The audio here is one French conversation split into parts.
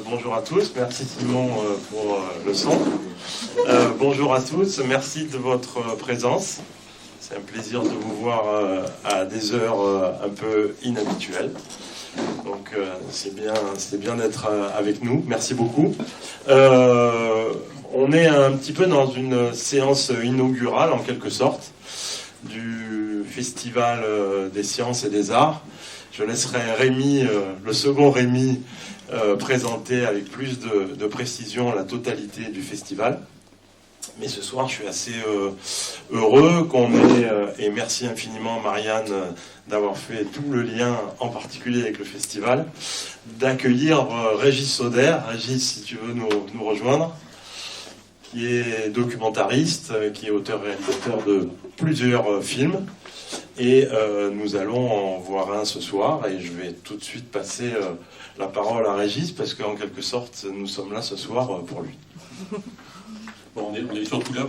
Bonjour à tous, merci Simon pour le son. Bonjour à tous, merci de votre présence. C'est un plaisir de vous voir à des heures un peu inhabituelles. Donc c'est bien d'être avec nous, merci beaucoup. On est un petit peu dans une séance inaugurale en quelque sorte du Festival des sciences et des arts. Je laisserai Rémi, le second Rémi, présenter avec plus de précision la totalité du festival. Mais ce soir, je suis assez heureux qu'on ait, et merci infiniment Marianne d'avoir fait tout le lien, en particulier avec le festival, d'accueillir Régis Sauder. Régis, si tu veux nous rejoindre, qui est documentariste, qui est auteur-réalisateur de plusieurs films. Et nous allons en voir un ce soir, et je vais tout de suite passer la parole à Régis, parce qu'en quelque sorte, nous sommes là ce soir pour lui. Bon, on est surtout là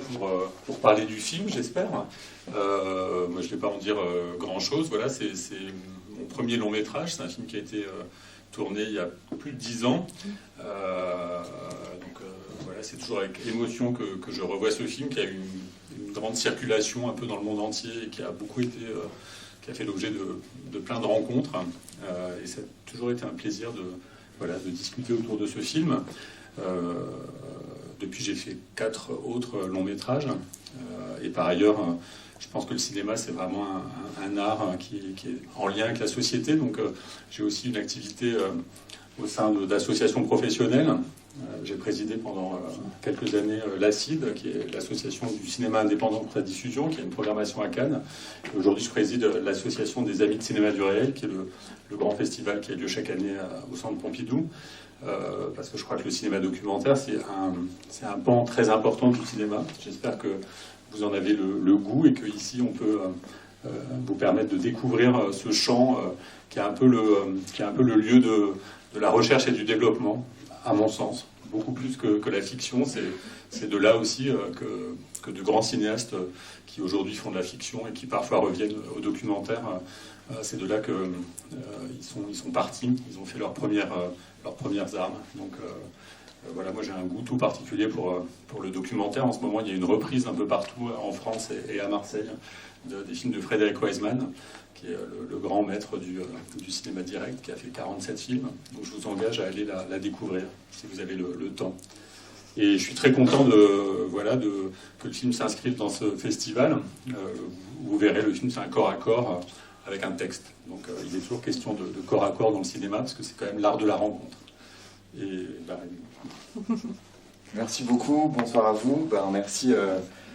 pour parler du film, j'espère. Moi, je ne vais pas en dire grand-chose. Voilà, c'est mon premier long métrage. C'est un film qui a été tourné il y a plus de 10 ans. Voilà, c'est toujours avec émotion que je revois ce film, qui a eu une grande circulation un peu dans le monde entier et qui a beaucoup été, qui a fait l'objet de plein de rencontres. Et ça a toujours été un plaisir de discuter autour de ce film. Depuis, j'ai fait 4 autres longs métrages. Et par ailleurs, je pense que le cinéma, c'est vraiment un art qui est en lien avec la société. Donc, j'ai aussi une activité au sein d'associations professionnelles. J'ai présidé pendant quelques années l'ACID, qui est l'association du cinéma indépendant pour la diffusion, qui a une programmation à Cannes. Aujourd'hui, je préside l'association des Amis de Cinéma du Réel, qui est le grand festival qui a lieu chaque année au Centre Pompidou. Parce que je crois que le cinéma documentaire, c'est un pan très important du cinéma. J'espère que vous en avez le goût et qu'ici, on peut vous permettre de découvrir ce champ qui est un peu le lieu de la recherche et du développement, à mon sens. Beaucoup plus que la fiction. C'est de là aussi que de grands cinéastes qui aujourd'hui font de la fiction et qui parfois reviennent au documentaire. C'est de là qu'ils sont partis. Ils ont fait leurs premières armes. Donc voilà, moi j'ai un goût tout particulier pour le documentaire. En ce moment, il y a une reprise un peu partout en France et à Marseille des films de Frédéric Wiseman, qui est le grand maître du cinéma direct, qui a fait 47 films. Donc je vous engage à aller la découvrir, si vous avez le temps. Et je suis très content que le film s'inscrive dans ce festival. Vous verrez, le film, c'est un corps à corps avec un texte. Donc il est toujours question de corps à corps dans le cinéma, parce que c'est quand même l'art de la rencontre. Et Merci beaucoup, bonsoir à vous. Merci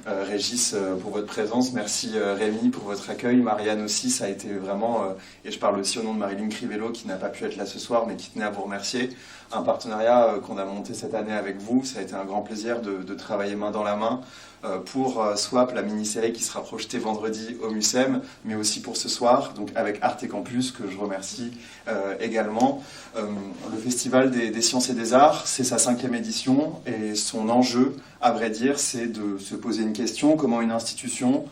Régis pour votre présence, merci Rémi pour votre accueil, Marianne aussi, ça a été vraiment, et je parle aussi au nom de Marilyn Crivello qui n'a pas pu être là ce soir mais qui tenait à vous remercier, un partenariat qu'on a monté cette année avec vous. Ça a été un grand plaisir de travailler main dans la main pour Swap, la mini-série qui sera projetée vendredi au MUSEM, mais aussi pour ce soir, donc avec Arte Campus, que je remercie également. Le Festival des sciences et des arts, c'est sa 5e édition, et son enjeu, à vrai dire, c'est de se poser une question: comment une institution,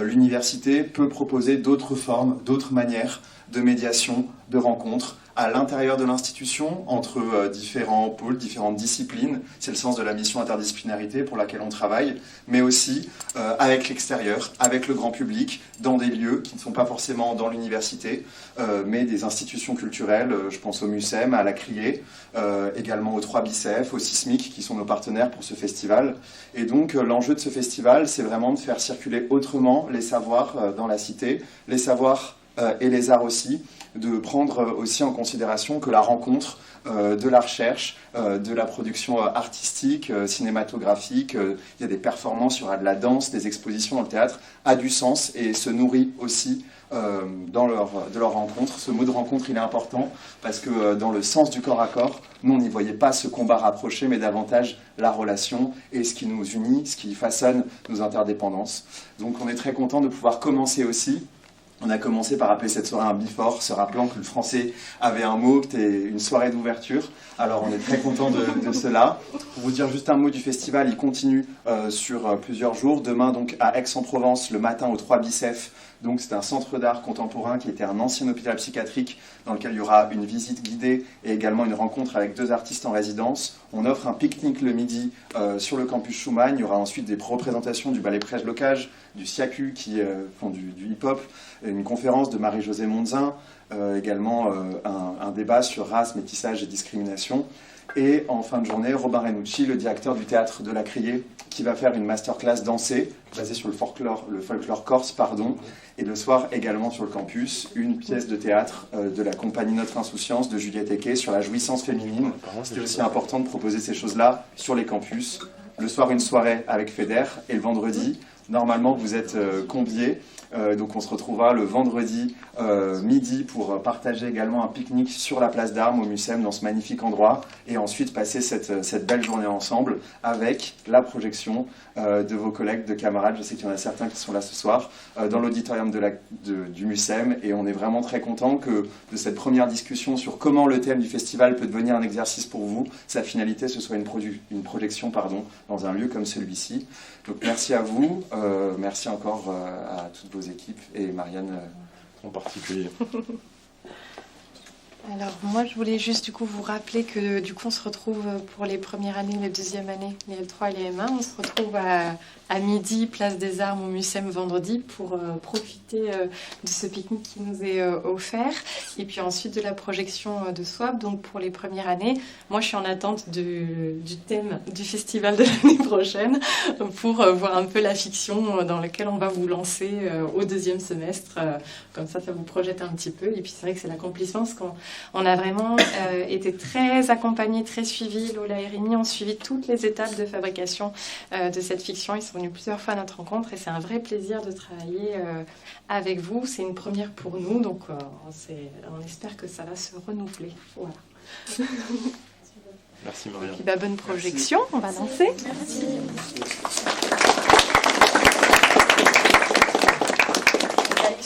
l'université, peut proposer d'autres formes, d'autres manières de médiation, de rencontres, à l'intérieur de l'institution, entre différents pôles, différentes disciplines. C'est le sens de la mission interdisciplinarité pour laquelle on travaille, mais aussi avec l'extérieur, avec le grand public, dans des lieux qui ne sont pas forcément dans l'université, mais des institutions culturelles. Je pense au MUSEM, à la Criée, également aux 3 Bicef, au Sismic, qui sont nos partenaires pour ce festival. Et donc l'enjeu de ce festival, c'est vraiment de faire circuler autrement les savoirs dans la cité, les savoirs et les arts aussi, de prendre aussi en considération que la rencontre de la recherche, de la production artistique, cinématographique, il y a des performances, il y aura de la danse, des expositions dans le théâtre, a du sens et se nourrit aussi de leur rencontre. Ce mot de rencontre, il est important parce que dans le sens du corps à corps, nous on n'y voyait pas ce combat rapproché, mais davantage la relation et ce qui nous unit, ce qui façonne nos interdépendances. Donc on est très content de pouvoir commencer aussi. On a commencé par appeler cette soirée un before, se rappelant que le français avait un mot, que c'était une soirée d'ouverture. Alors on est très content de cela. Pour vous dire juste un mot du festival, il continue sur plusieurs jours. Demain donc à Aix-en-Provence, le matin aux 3 Bicef, Donc c'est un centre d'art contemporain qui était un ancien hôpital psychiatrique dans lequel il y aura une visite guidée et également une rencontre avec 2 artistes en résidence. On offre un pique-nique le midi sur le campus Schumann. Il y aura ensuite des représentations du ballet Prège-Locage, du SIACU qui font du hip-hop, une conférence de Marie-Josée Monzin, également un débat sur race, métissage et discrimination. Et en fin de journée, Robin Renucci, le directeur du théâtre de la Criée, qui va faire une masterclass dansée, basée sur le folklore corse, et le soir également sur le campus, une pièce de théâtre de la compagnie Notre Insouciance de Juliette Equet sur la jouissance féminine. C'était aussi important de proposer ces choses-là sur les campus. Le soir, une soirée avec FEDER, et le vendredi, normalement, vous êtes conviés. Donc on se retrouvera le vendredi midi pour partager également un pique-nique sur la place d'Armes au Mucem dans ce magnifique endroit et ensuite passer cette belle journée ensemble avec la projection de vos collègues, de camarades. Je sais qu'il y en a certains qui sont là ce soir dans l'auditorium du Mucem et on est vraiment très content que de cette première discussion sur comment le thème du festival peut devenir un exercice pour vous, sa finalité ce soit une projection dans un lieu comme celui-ci. Donc merci à vous, merci encore à toutes vos équipes et Marianne en particulier. Alors moi je voulais juste du coup vous rappeler que du coup on se retrouve pour les premières années, les deuxièmes années, les L3 et les M1, on se retrouve à midi, place des Armes au Mucem vendredi pour profiter de ce pique-nique qui nous est offert et puis ensuite de la projection de SWAP. Donc pour les premières années, moi je suis en attente du thème du festival de l'année prochaine pour voir un peu la fiction dans laquelle on va vous lancer au deuxième semestre, comme ça vous projette un petit peu et puis c'est vrai que c'est l'accomplissement parce qu'on a vraiment été très accompagnés, très suivis. Lola et Rémi ont suivi toutes les étapes de fabrication de cette fiction. Ils sont venus plusieurs fois à notre rencontre et c'est un vrai plaisir de travailler avec vous. C'est une première pour nous, donc on espère que ça va se renouveler. Voilà. Merci Marianne. Puis, bonne projection, on va lancer. Merci.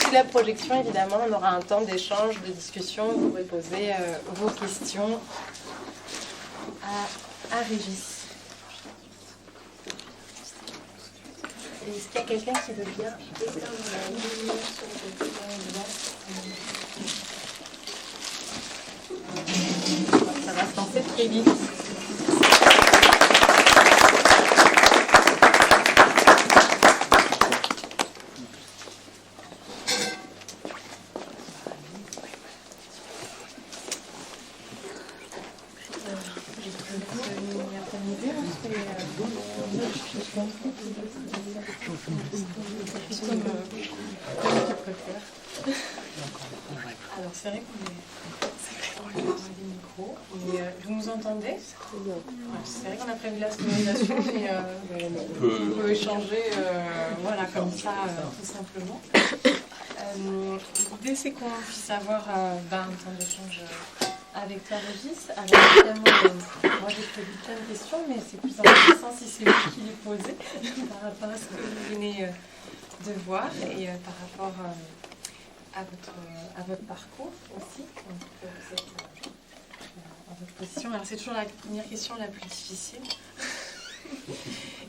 À la projection, évidemment, on aura un temps d'échange, de discussion. Vous pourrez poser vos questions à Régis. Est-ce qu'il y a quelqu'un qui veut bien éteindre la lumière sur le côté de ça va se lancer très vite. Alors c'est vrai qu'on est des micros, mais vous nous entendez? C'est vrai qu'on a prévu la sonorisation, mais on peut échanger voilà, comme ça, tout simplement. L'idée c'est qu'on puisse avoir un temps d'échange avec toi Régis. Alors évidemment, moi j'ai prévu plein de questions, mais c'est plus intéressant si c'est vous qui les posez par rapport à ce que vous venez de voir et par rapport à votre parcours aussi. Donc, vous êtes à votre position. Alors c'est toujours la première question la plus difficile.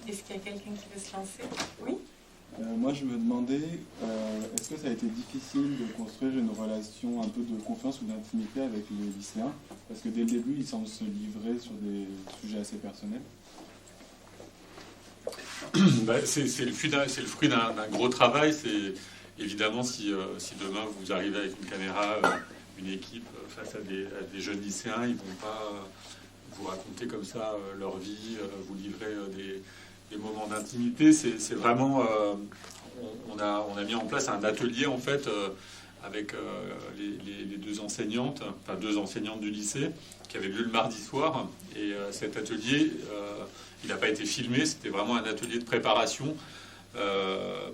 Est-ce qu'il y a quelqu'un qui veut se lancer? Oui. Moi, je me demandais, est-ce que ça a été difficile de construire une relation un peu de confiance ou d'intimité avec les lycéens? Parce que dès le début, ils semblent se livrer sur des sujets assez personnels. C'est le fruit d'un gros travail. C'est évidemment si demain vous arrivez avec une caméra, une équipe face à des jeunes lycéens, ils ne vont pas vous raconter comme ça leur vie, vous livrer des moments d'intimité. C'est vraiment on a mis en place un atelier en fait avec les deux enseignantes, enfin 2 enseignantes du lycée qui avait lieu le mardi soir et cet atelier il n'a pas été filmé, c'était vraiment un atelier de préparation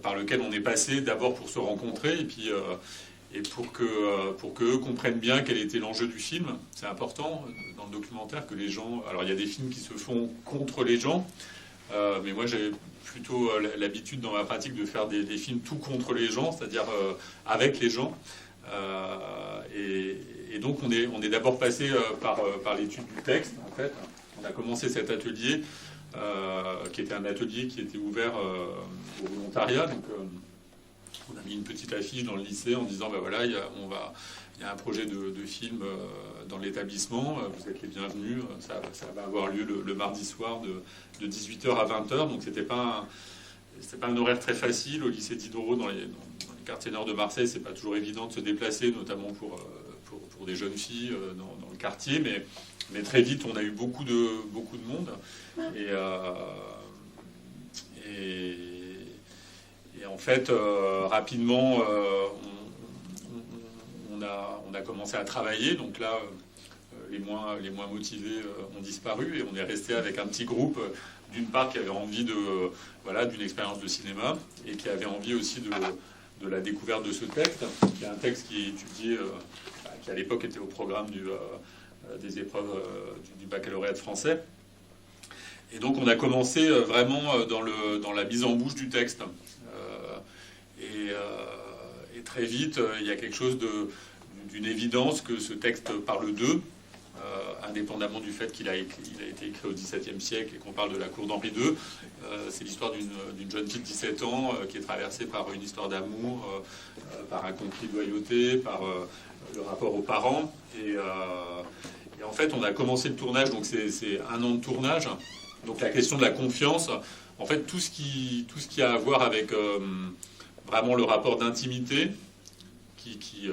par lequel on est passé d'abord pour se rencontrer et puis et pour qu'eux comprennent bien quel était l'enjeu du film. C'est important dans le documentaire que les gens... Alors il y a des films qui se font contre les gens, mais moi j'ai plutôt l'habitude dans ma pratique de faire des films tout contre les gens, c'est-à-dire avec les gens. Et donc on est d'abord passé par l'étude du texte, en fait. On a commencé cet atelier, qui était un atelier qui était ouvert au volontariat, donc on a mis une petite affiche dans le lycée en disant, ben voilà, il y a un projet de film dans l'établissement, vous êtes les bienvenus, ça va avoir lieu le mardi soir de 18h à 20h, donc c'était pas un horaire très facile. Au lycée Diderot, dans les quartiers nord de Marseille, c'est pas toujours évident de se déplacer, notamment pour des jeunes filles dans le quartier, mais très vite on a eu beaucoup de monde, et en fait rapidement on a commencé à travailler. Donc là les moins motivés ont disparu et on est resté avec un petit groupe, d'une part qui avait envie d'une expérience de cinéma et qui avait envie aussi de la découverte de ce texte, qui est un texte qui est étudié, qui à l'époque était au programme des épreuves du baccalauréat de français. Et donc on a commencé vraiment dans la mise en bouche du texte. Et très vite, il y a quelque chose d'une évidence que ce texte parle d'eux, indépendamment du fait qu'il a été écrit au XVIIe siècle et qu'on parle de la cour d'Henri II. C'est l'histoire d'une jeune fille de 17 ans qui est traversée par une histoire d'amour, par un conflit de loyauté, par le rapport aux parents. Et en fait, on a commencé le tournage, donc c'est 1 an de tournage. Donc la question de la confiance, en fait, tout ce qui a à voir avec vraiment le rapport d'intimité qui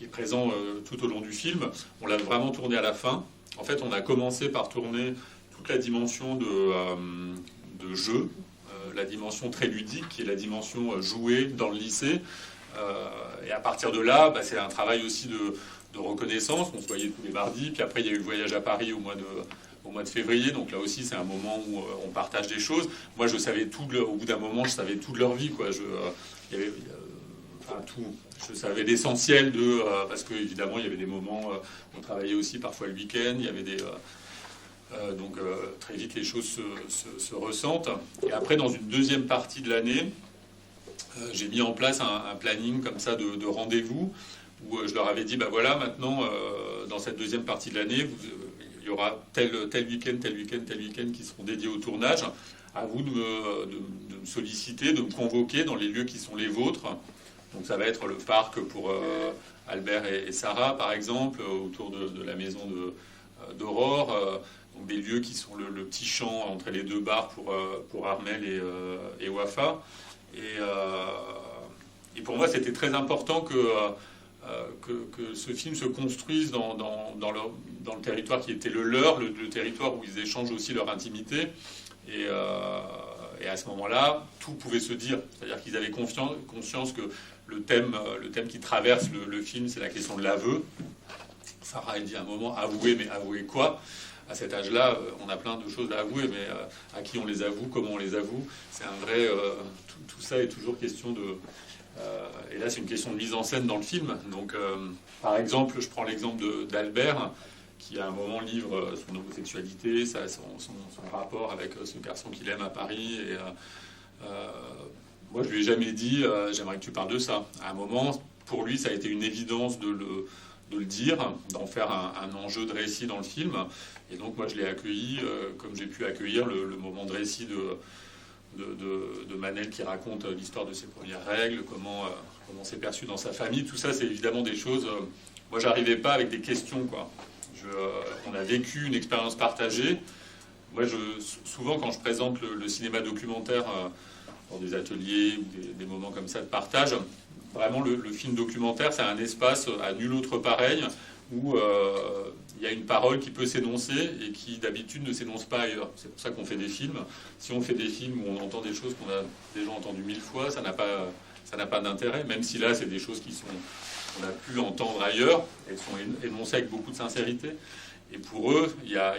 est présent tout au long du film, on l'a vraiment tourné à la fin. En fait, on a commencé par tourner toute la dimension de jeu, la dimension très ludique, qui est la dimension jouée dans le lycée. Et à partir de là, c'est un travail aussi de reconnaissance. On se voyait tous les mardis. Puis après, il y a eu le voyage à Paris au mois de février. Donc là aussi, c'est un moment où on partage des choses. Moi, je savais au bout d'un moment, je savais tout de leur vie, quoi. Je savais l'essentiel parce que évidemment, il y avait des moments, on travaillait aussi parfois le week-end. Il y avait donc très vite, les choses se ressentent. Et après, dans une deuxième partie de l'année, j'ai mis en place un planning comme ça de rendez-vous où je leur avais dit, voilà, maintenant, dans cette deuxième partie de l'année, il y aura tel week-end, tel week-end, tel week-end qui seront dédiés au tournage. À vous de me solliciter, de me convoquer dans les lieux qui sont les vôtres. Donc ça va être le parc pour Albert et Sarah, par exemple, autour de la maison d'Aurore. Donc des lieux qui sont le petit champ entre les 2 bars pour Armel et Wafa. Et pour moi, c'était très important que ce film se construise dans le territoire qui était le leur, le territoire où ils échangent aussi leur intimité. Et à ce moment-là, tout pouvait se dire. C'est-à-dire qu'ils avaient conscience que le thème qui traverse le film, c'est la question de l'aveu. Sarah, elle dit à un moment, avouer, mais avouer quoi ? À cet âge-là, on a plein de choses à avouer, mais à qui on les avoue, comment on les avoue, c'est un vrai... tout ça est toujours question de... et là, c'est une question de mise en scène dans le film. Donc, par exemple, je prends l'exemple d'Albert, qui à un moment livre son homosexualité, son rapport avec ce garçon qu'il aime à Paris. Et moi, je lui ai jamais dit j'aimerais que tu parles de ça. À un moment, pour lui, ça a été une évidence de le dire, d'en faire un enjeu de récit dans le film. Et donc, moi, je l'ai accueilli comme j'ai pu accueillir le moment de récit de Manel qui raconte l'histoire de ses premières règles, comment c'est perçu dans sa famille. Tout ça, c'est évidemment des choses... moi, j'arrivais pas avec des questions, quoi. On a vécu une expérience partagée. Moi, souvent, quand je présente le cinéma documentaire dans des ateliers ou des moments comme ça de partage, vraiment, le film documentaire, c'est un espace à nul autre pareil où il y a une parole qui peut s'énoncer et qui, d'habitude, ne s'énonce pas ailleurs. C'est pour ça qu'on fait des films. Si on fait des films où on entend des choses qu'on a déjà entendues 1000 fois, ça n'a pas d'intérêt, même si là, c'est des choses qu'on a pu entendre ailleurs. Elles sont énoncées avec beaucoup de sincérité. Et pour eux, il y a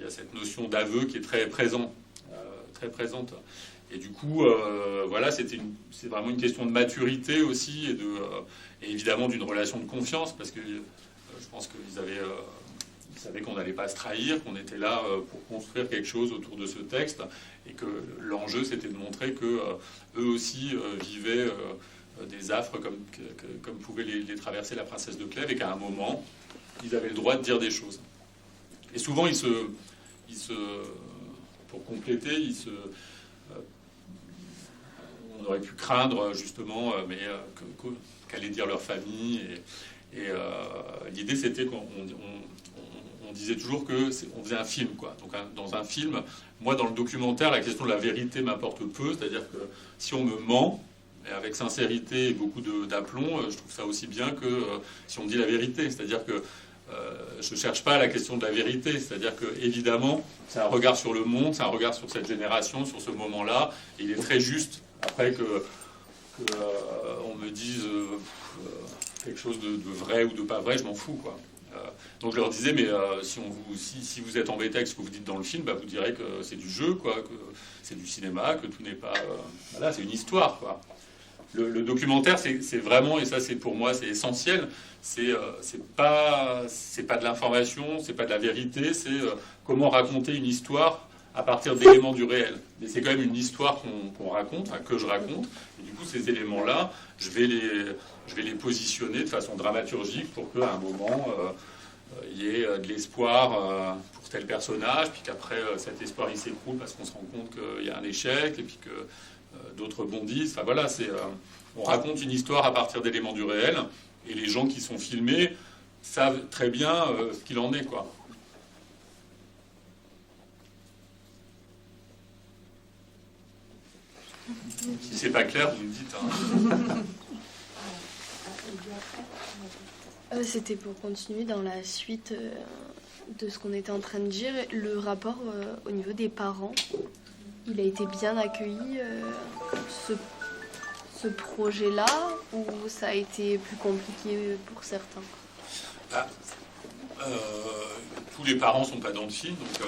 cette notion d'aveu qui est très présente. Et du coup, voilà, c'est vraiment une question de maturité aussi et évidemment d'une relation de confiance, parce que je pense qu'ils savaient qu'on n'allait pas se trahir, qu'on était là pour construire quelque chose autour de ce texte, et que l'enjeu, c'était de montrer que eux aussi vivaient des affres comme pouvait les traverser la princesse de Clèves, et qu'à un moment, ils avaient le droit de dire des choses. Et souvent, pour compléter, aurait pu craindre justement, qu'allait dire leur famille. Et l'idée, c'était qu'on disait toujours qu'on faisait un film, quoi. Donc dans un film, moi dans le documentaire, la question de la vérité m'importe peu, c'est-à-dire que si on me ment, et avec sincérité et beaucoup d'aplomb, je trouve ça aussi bien que si on me dit la vérité. C'est-à-dire que je ne cherche pas à la question de la vérité. C'est-à-dire que évidemment, c'est un regard sur le monde, c'est un regard sur cette génération, sur ce moment-là. Et il est très juste. Après on me dise quelque chose de vrai ou de pas vrai, je m'en fous, quoi. Donc je leur disais, mais si vous êtes embêté avec ce que vous dites dans le film, vous direz que c'est du jeu, quoi, que c'est du cinéma, que tout n'est pas... voilà, c'est une histoire, quoi. Le documentaire, c'est vraiment, et ça c'est pour moi c'est essentiel, c'est pas de l'information, c'est pas de la vérité, c'est comment raconter une histoire à partir d'éléments du réel. Et c'est quand même une histoire qu'on raconte, que je raconte, et du coup ces éléments-là, je vais les positionner de façon dramaturgique pour qu'à un moment il y ait de l'espoir pour tel personnage, puis qu'après cet espoir il s'écroule parce qu'on se rend compte qu'il y a un échec, et puis que d'autres bondissent. Enfin voilà, on raconte une histoire à partir d'éléments du réel, et les gens qui sont filmés savent très bien ce qu'il en est, quoi. Si c'est pas clair, vous me dites. Hein. C'était pour continuer dans la suite de ce qu'on était en train de dire. Le rapport au niveau des parents, il a été bien accueilli, ce projet-là, ou ça a été plus compliqué pour certains? Tous les parents ne sont pas dans le film, donc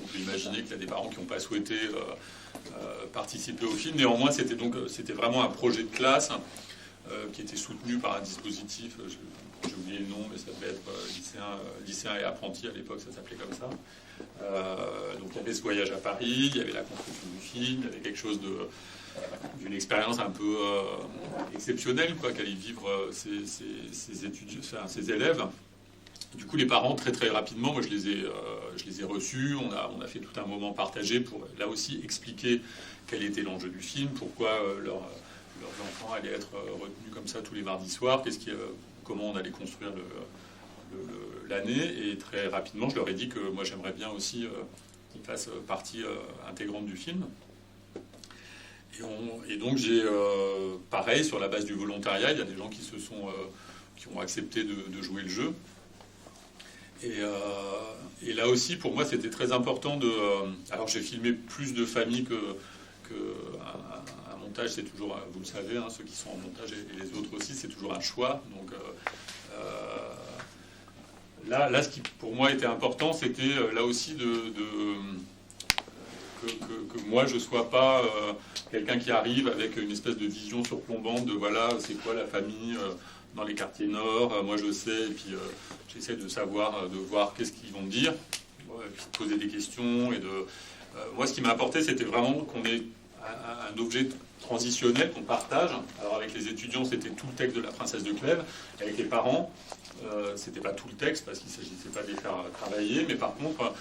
on peut imaginer qu'il y a des parents qui n'ont pas souhaité participer au film. Néanmoins, c'était vraiment un projet de classe qui était soutenu par un dispositif, j'ai oublié le nom, mais ça devait être lycéen et apprenti à l'époque, ça s'appelait comme ça. Donc il y avait ce voyage à Paris, il y avait la construction du film, il y avait quelque chose d'une expérience un peu exceptionnelle, quoi, qu'allaient vivre ces étudiants, enfin, ces élèves. Du coup, les parents, très très rapidement, moi je les ai reçus, on a fait tout un moment partagé pour là aussi expliquer quel était l'enjeu du film, pourquoi leurs enfants allaient être retenus comme ça tous les mardis soirs, comment on allait construire l'année. Et très rapidement, je leur ai dit que moi j'aimerais bien aussi qu'ils fassent partie intégrante du film. Et donc j'ai, pareil, sur la base du volontariat, il y a des gens qui ont accepté de jouer le jeu. Et là aussi, pour moi, c'était très important alors j'ai filmé plus de familles un montage, c'est toujours, vous le savez, hein, ceux qui sont en montage et les autres aussi, c'est toujours un choix. Donc là, ce qui pour moi était important, c'était là aussi que moi je sois pas quelqu'un qui arrive avec une espèce de vision surplombante de voilà, c'est quoi la famille dans les quartiers nord, moi je sais, et puis j'essaie de savoir, de voir qu'est-ce qu'ils vont me dire, et puis de poser des questions. Moi, ce qui m'a apporté, c'était vraiment qu'on ait un objet transitionnel qu'on partage. Alors avec les étudiants, c'était tout le texte de La Princesse de Clèves. Avec les parents, c'était pas tout le texte parce qu'il s'agissait pas de les faire travailler, mais par contre,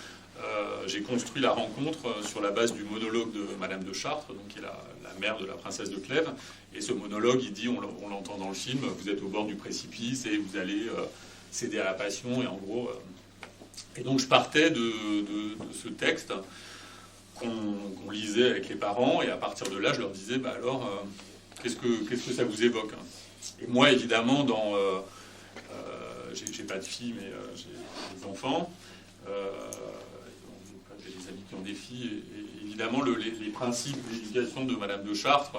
j'ai construit la rencontre sur la base du monologue de Madame de Chartres, donc qui est la mère de La Princesse de Clèves. Et ce monologue, il dit, on l'entend dans le film, vous êtes au bord du précipice et vous allez céder à la passion. Et en gros, et donc je partais de ce texte qu'on lisait avec les parents, et à partir de là, je leur disais, alors, qu'est-ce que ça vous évoque? Et moi, évidemment, j'ai pas de filles, mais j'ai des enfants. J'ai des amis qui ont des filles, et évidemment les principes d'éducation de Madame de Chartres,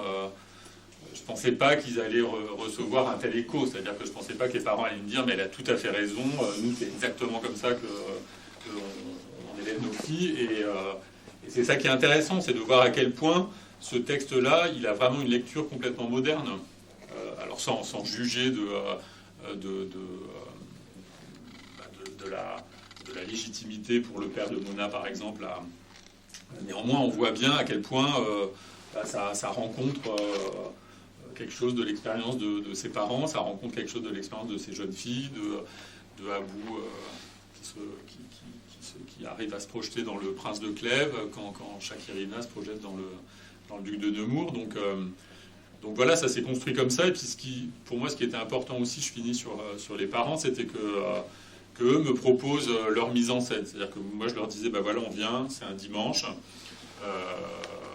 je pensais pas qu'ils allaient recevoir un tel écho, c'est-à-dire que je pensais pas que les parents allaient me dire mais elle a tout à fait raison, nous c'est exactement comme ça qu'on élève nos filles, et c'est ça qui est intéressant, c'est de voir à quel point ce texte-là, il a vraiment une lecture complètement moderne, alors sans juger de la légitimité pour le père de Mona, par exemple. Néanmoins, on voit bien à quel point ça rencontre quelque chose de l'expérience de ses parents, ça rencontre quelque chose de l'expérience de ces jeunes filles, de Abou, qui arrive à se projeter dans le Prince de Clèves, quand Chakirina se projette dans le Duc de Nemours. Donc Donc voilà, ça s'est construit comme ça. Et puis pour moi, ce qui était important aussi, je finis sur les parents, c'était que eux me proposent leur mise en scène. C'est-à-dire que moi, je leur disais, bah voilà, on vient, c'est un dimanche,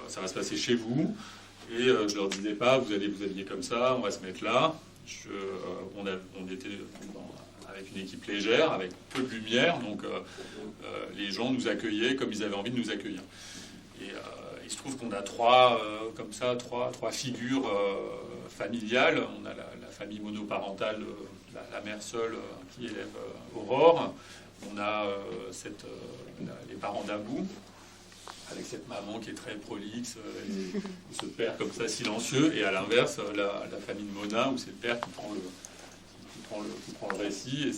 ça va se passer chez vous. Et je leur disais pas, vous allez vous habiller comme ça, on va se mettre là. On était avec une équipe légère, avec peu de lumière, donc les gens nous accueillaient comme ils avaient envie de nous accueillir. Et il se trouve qu'on a trois figures familiales. On a la famille monoparentale, la mère seule qui élève Aurore. On a les parents d'Abou, avec cette maman qui est très prolixe, et ce père comme ça silencieux, et à l'inverse, la famille de Mona, où c'est le père qui prend le récit,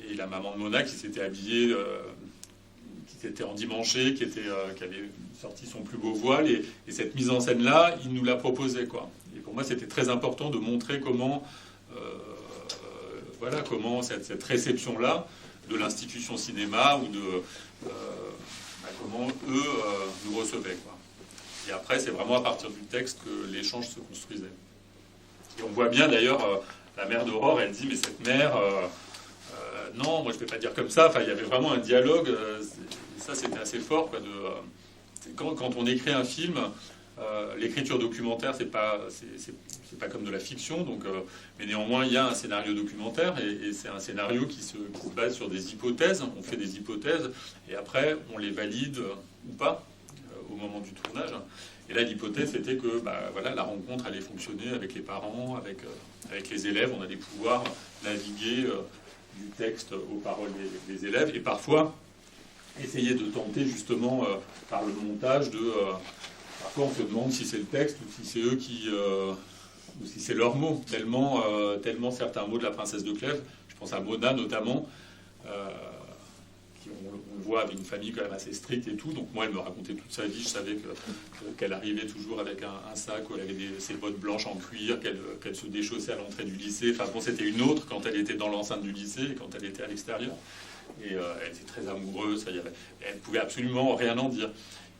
et la maman de Mona qui s'était habillée, qui s'était endimanchée, qui avait sorti son plus beau voile, et cette mise en scène-là, il nous la proposait, quoi. Et pour moi, c'était très important de montrer comment cette réception-là de l'institution cinéma, ou comment eux nous recevaient, quoi. Et après, c'est vraiment à partir du texte que l'échange se construisait. Et on voit bien d'ailleurs, la mère d'Aurore, elle dit, mais cette mère, non, moi je ne vais pas dire comme ça. Enfin, il y avait vraiment un dialogue, et ça c'était assez fort, quoi, quand on écrit un film, l'écriture documentaire, c'est pas comme de la fiction, donc, mais néanmoins il y a un scénario documentaire, et c'est un scénario qui se base sur des hypothèses. On fait des hypothèses et après on les valide ou pas au moment du tournage. Et là, l'hypothèse c'était que voilà, la rencontre allait fonctionner avec les parents, avec les élèves. On allait pouvoir naviguer du texte aux paroles des élèves, et parfois essayer de tenter justement par le montage parfois on se demande si c'est le texte ou si c'est eux ou si c'est leurs mots, tellement certains mots de la princesse de Clèves, je pense à Mona notamment, qui on le voit avec une famille quand même assez stricte et tout. Donc moi, elle me racontait toute sa vie. Je savais qu'elle arrivait toujours avec un sac où elle avait ses bottes blanches en cuir, qu'elle se déchaussait à l'entrée du lycée. Enfin bon, c'était une autre quand elle était dans l'enceinte du lycée et quand elle était à l'extérieur. Et elle était très amoureuse. Elle pouvait absolument rien en dire.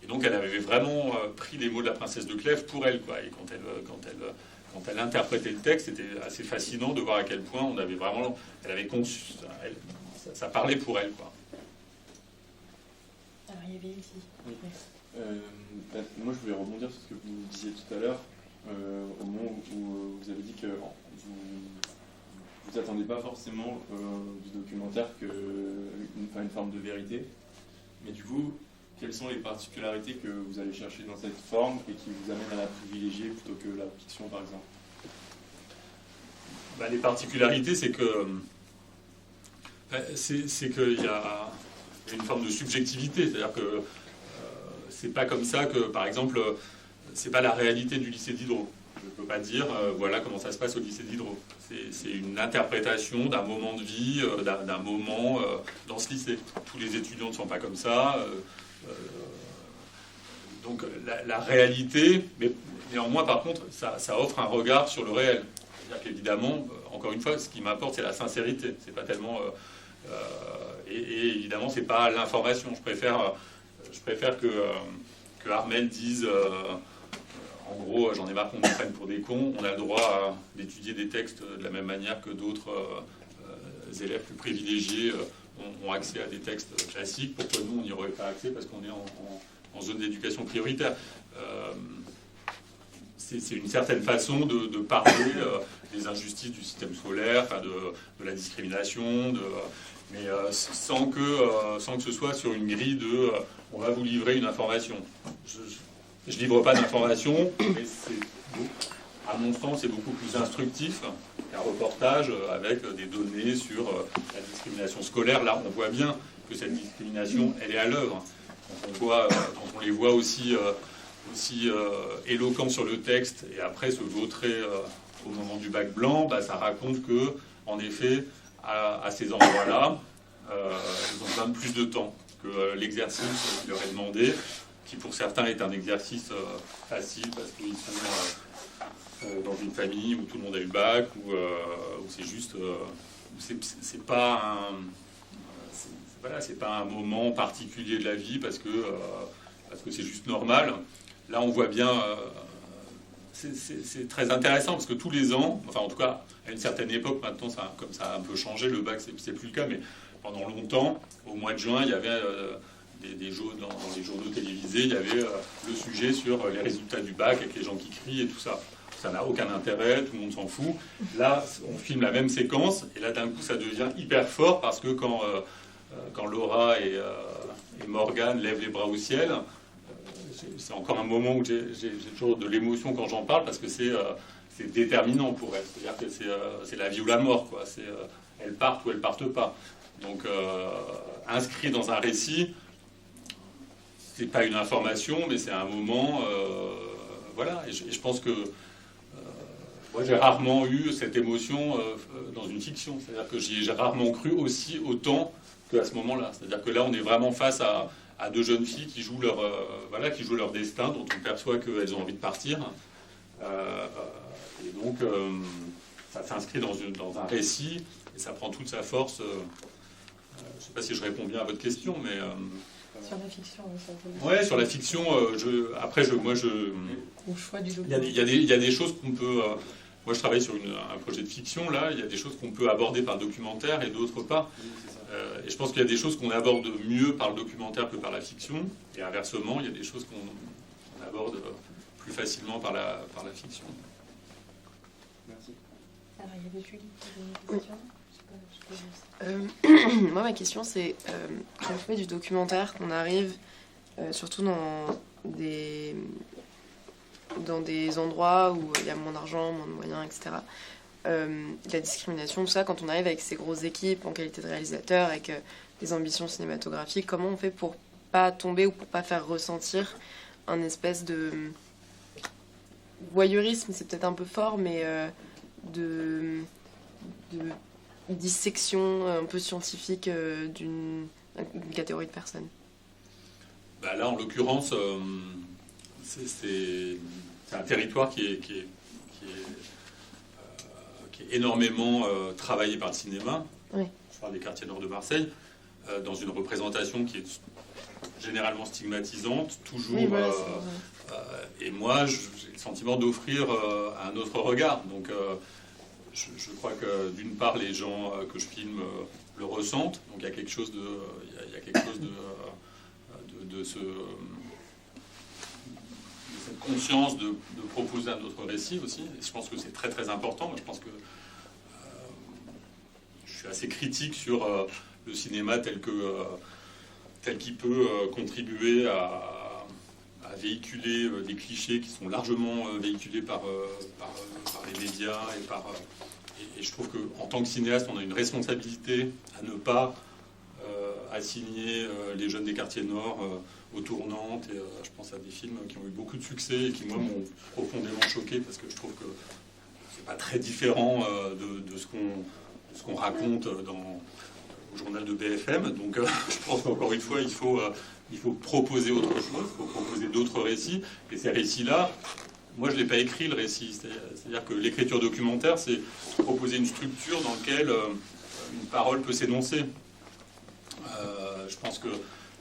Et donc elle avait vraiment pris les mots de la princesse de Clèves pour elle, quoi. Et quand elle interprétait le texte, c'était assez fascinant de voir à quel point elle avait conçu, ça parlait pour elle, quoi. Alors il y avait ici. Oui. Moi je voulais rebondir sur ce que vous disiez tout à l'heure, au moment où vous avez dit que vous n'attendez pas forcément du documentaire une forme de vérité, mais du coup, quelles sont les particularités que vous allez chercher dans cette forme et qui vous amènent à la privilégier plutôt que la fiction, par exemple? Les particularités, c'est qu'il y a une forme de subjectivité, c'est-à-dire que c'est pas comme ça que, par exemple, c'est pas la réalité du lycée Diderot. Je ne peux pas dire voilà comment ça se passe au lycée Diderot. C'est une interprétation d'un moment de vie, d'un moment dans ce lycée. Tous les étudiants ne sont pas comme ça. Donc la réalité, mais néanmoins par contre, ça offre un regard sur le réel. C'est-à-dire qu'évidemment, encore une fois, ce qui m'importe, c'est la sincérité. C'est pas tellement et évidemment, c'est pas l'information. Je préfère que Armel dise en gros, j'en ai marre qu'on nous prenne pour des cons. On a le droit d'étudier des textes de la même manière que d'autres élèves plus privilégiés ont accès à des textes classiques. Pourquoi nous, on n'y aurait pas accès? Parce qu'on est en zone d'éducation prioritaire. C'est une certaine façon de parler des injustices du système scolaire, enfin de la discrimination, mais sans que ce soit sur une grille de on va vous livrer une information. Je livre pas d'information, mais à mon sens, c'est beaucoup plus instructif qu'un reportage avec des données sur la discrimination scolaire. Là, on voit bien que cette discrimination, elle est à l'œuvre. Quand on les voit aussi éloquents sur le texte et après se vautrer au moment du bac blanc, ça raconte que, en effet, à ces endroits-là, ils ont besoin de plus de temps que l'exercice qui leur est demandé, qui pour certains est un exercice facile parce qu'ils sont dans une famille où tout le monde a eu le bac, où c'est juste, c'est pas un moment particulier de la vie parce que c'est juste normal. Là, on voit bien c'est très intéressant parce que tous les ans, enfin en tout cas à une certaine époque, maintenant comme ça a un peu changé, le bac c'est plus le cas, mais pendant longtemps, au mois de juin, il y avait dans les journaux télévisés, il y avait le sujet sur les résultats du bac avec les gens qui crient et tout ça. Ça n'a aucun intérêt, tout le monde s'en fout. Là, on filme la même séquence et là d'un coup ça devient hyper fort parce que quand Laura et Morgane lèvent les bras au ciel, c'est encore un moment où j'ai toujours de l'émotion quand j'en parle parce que c'est déterminant pour elles. C'est-à-dire que c'est la vie ou la mort, quoi. Elles partent ou elles partent pas. Donc, inscrit dans un récit, c'est pas une information, mais c'est un moment, voilà. Et je pense que moi, j'ai rarement eu cette émotion dans une fiction. C'est-à-dire que j'ai rarement cru aussi autant qu'à ce moment-là. C'est-à-dire que là, on est vraiment face à deux jeunes filles qui jouent leur destin, dont on perçoit qu'elles ont envie de partir. Et donc, ça s'inscrit dans un récit et ça prend toute sa force. Je ne sais pas si je réponds bien à votre question, mais... Sur la fiction, ça peut... Ouais, sur la fiction, Au choix du document. il y a des choses qu'on peut... moi, je travaille sur un projet de fiction, là. Il y a des choses qu'on peut aborder par le documentaire et d'autres pas. Et je pense qu'il y a des choses qu'on aborde mieux par le documentaire que par la fiction. Et inversement, il y a des choses qu'on aborde plus facilement par la fiction. Merci. Alors, il y avait Julie qui avait une question. Moi, ma question, c'est quand on fait du documentaire, qu'on arrive surtout dans des endroits où il y a moins d'argent, moins de moyens, etc. La discrimination, tout ça, quand on arrive avec ces grosses équipes en qualité de réalisateur, avec des ambitions cinématographiques, comment on fait pour pas tomber ou pour pas faire ressentir un espèce de voyeurisme, c'est peut-être un peu fort, mais de dissection un peu scientifique d'une catégorie de personnes. Bah là, en l'occurrence, c'est un territoire qui est énormément travaillé par le cinéma. Oui. Je parle des quartiers nord de Marseille, dans une représentation qui est généralement stigmatisante, toujours. Oui, voilà, et moi, j'ai le sentiment d'offrir un autre regard. Donc, je crois que d'une part, les gens que je filme le ressentent. Donc, il y a quelque chose de cette conscience de proposer un autre récit aussi. Et je pense que c'est très très important. Moi, je pense que je suis assez critique sur le cinéma tel qu'il peut contribuer à véhiculer des clichés qui sont largement véhiculés par les médias et je trouve qu'en tant que cinéaste, on a une responsabilité à ne pas assigner les jeunes des quartiers nord aux tournantes. Et je pense à des films qui ont eu beaucoup de succès et qui, moi, m'ont profondément choqué parce que je trouve que c'est pas très différent de ce qu'on raconte au journal de BFM. Donc, je pense qu'encore une fois, il faut proposer autre chose, il faut proposer d'autres récits. Et ces récits-là, moi, je ne l'ai pas écrit, le récit. C'est-à-dire que l'écriture documentaire, c'est proposer une structure dans laquelle une parole peut s'énoncer. Je pense que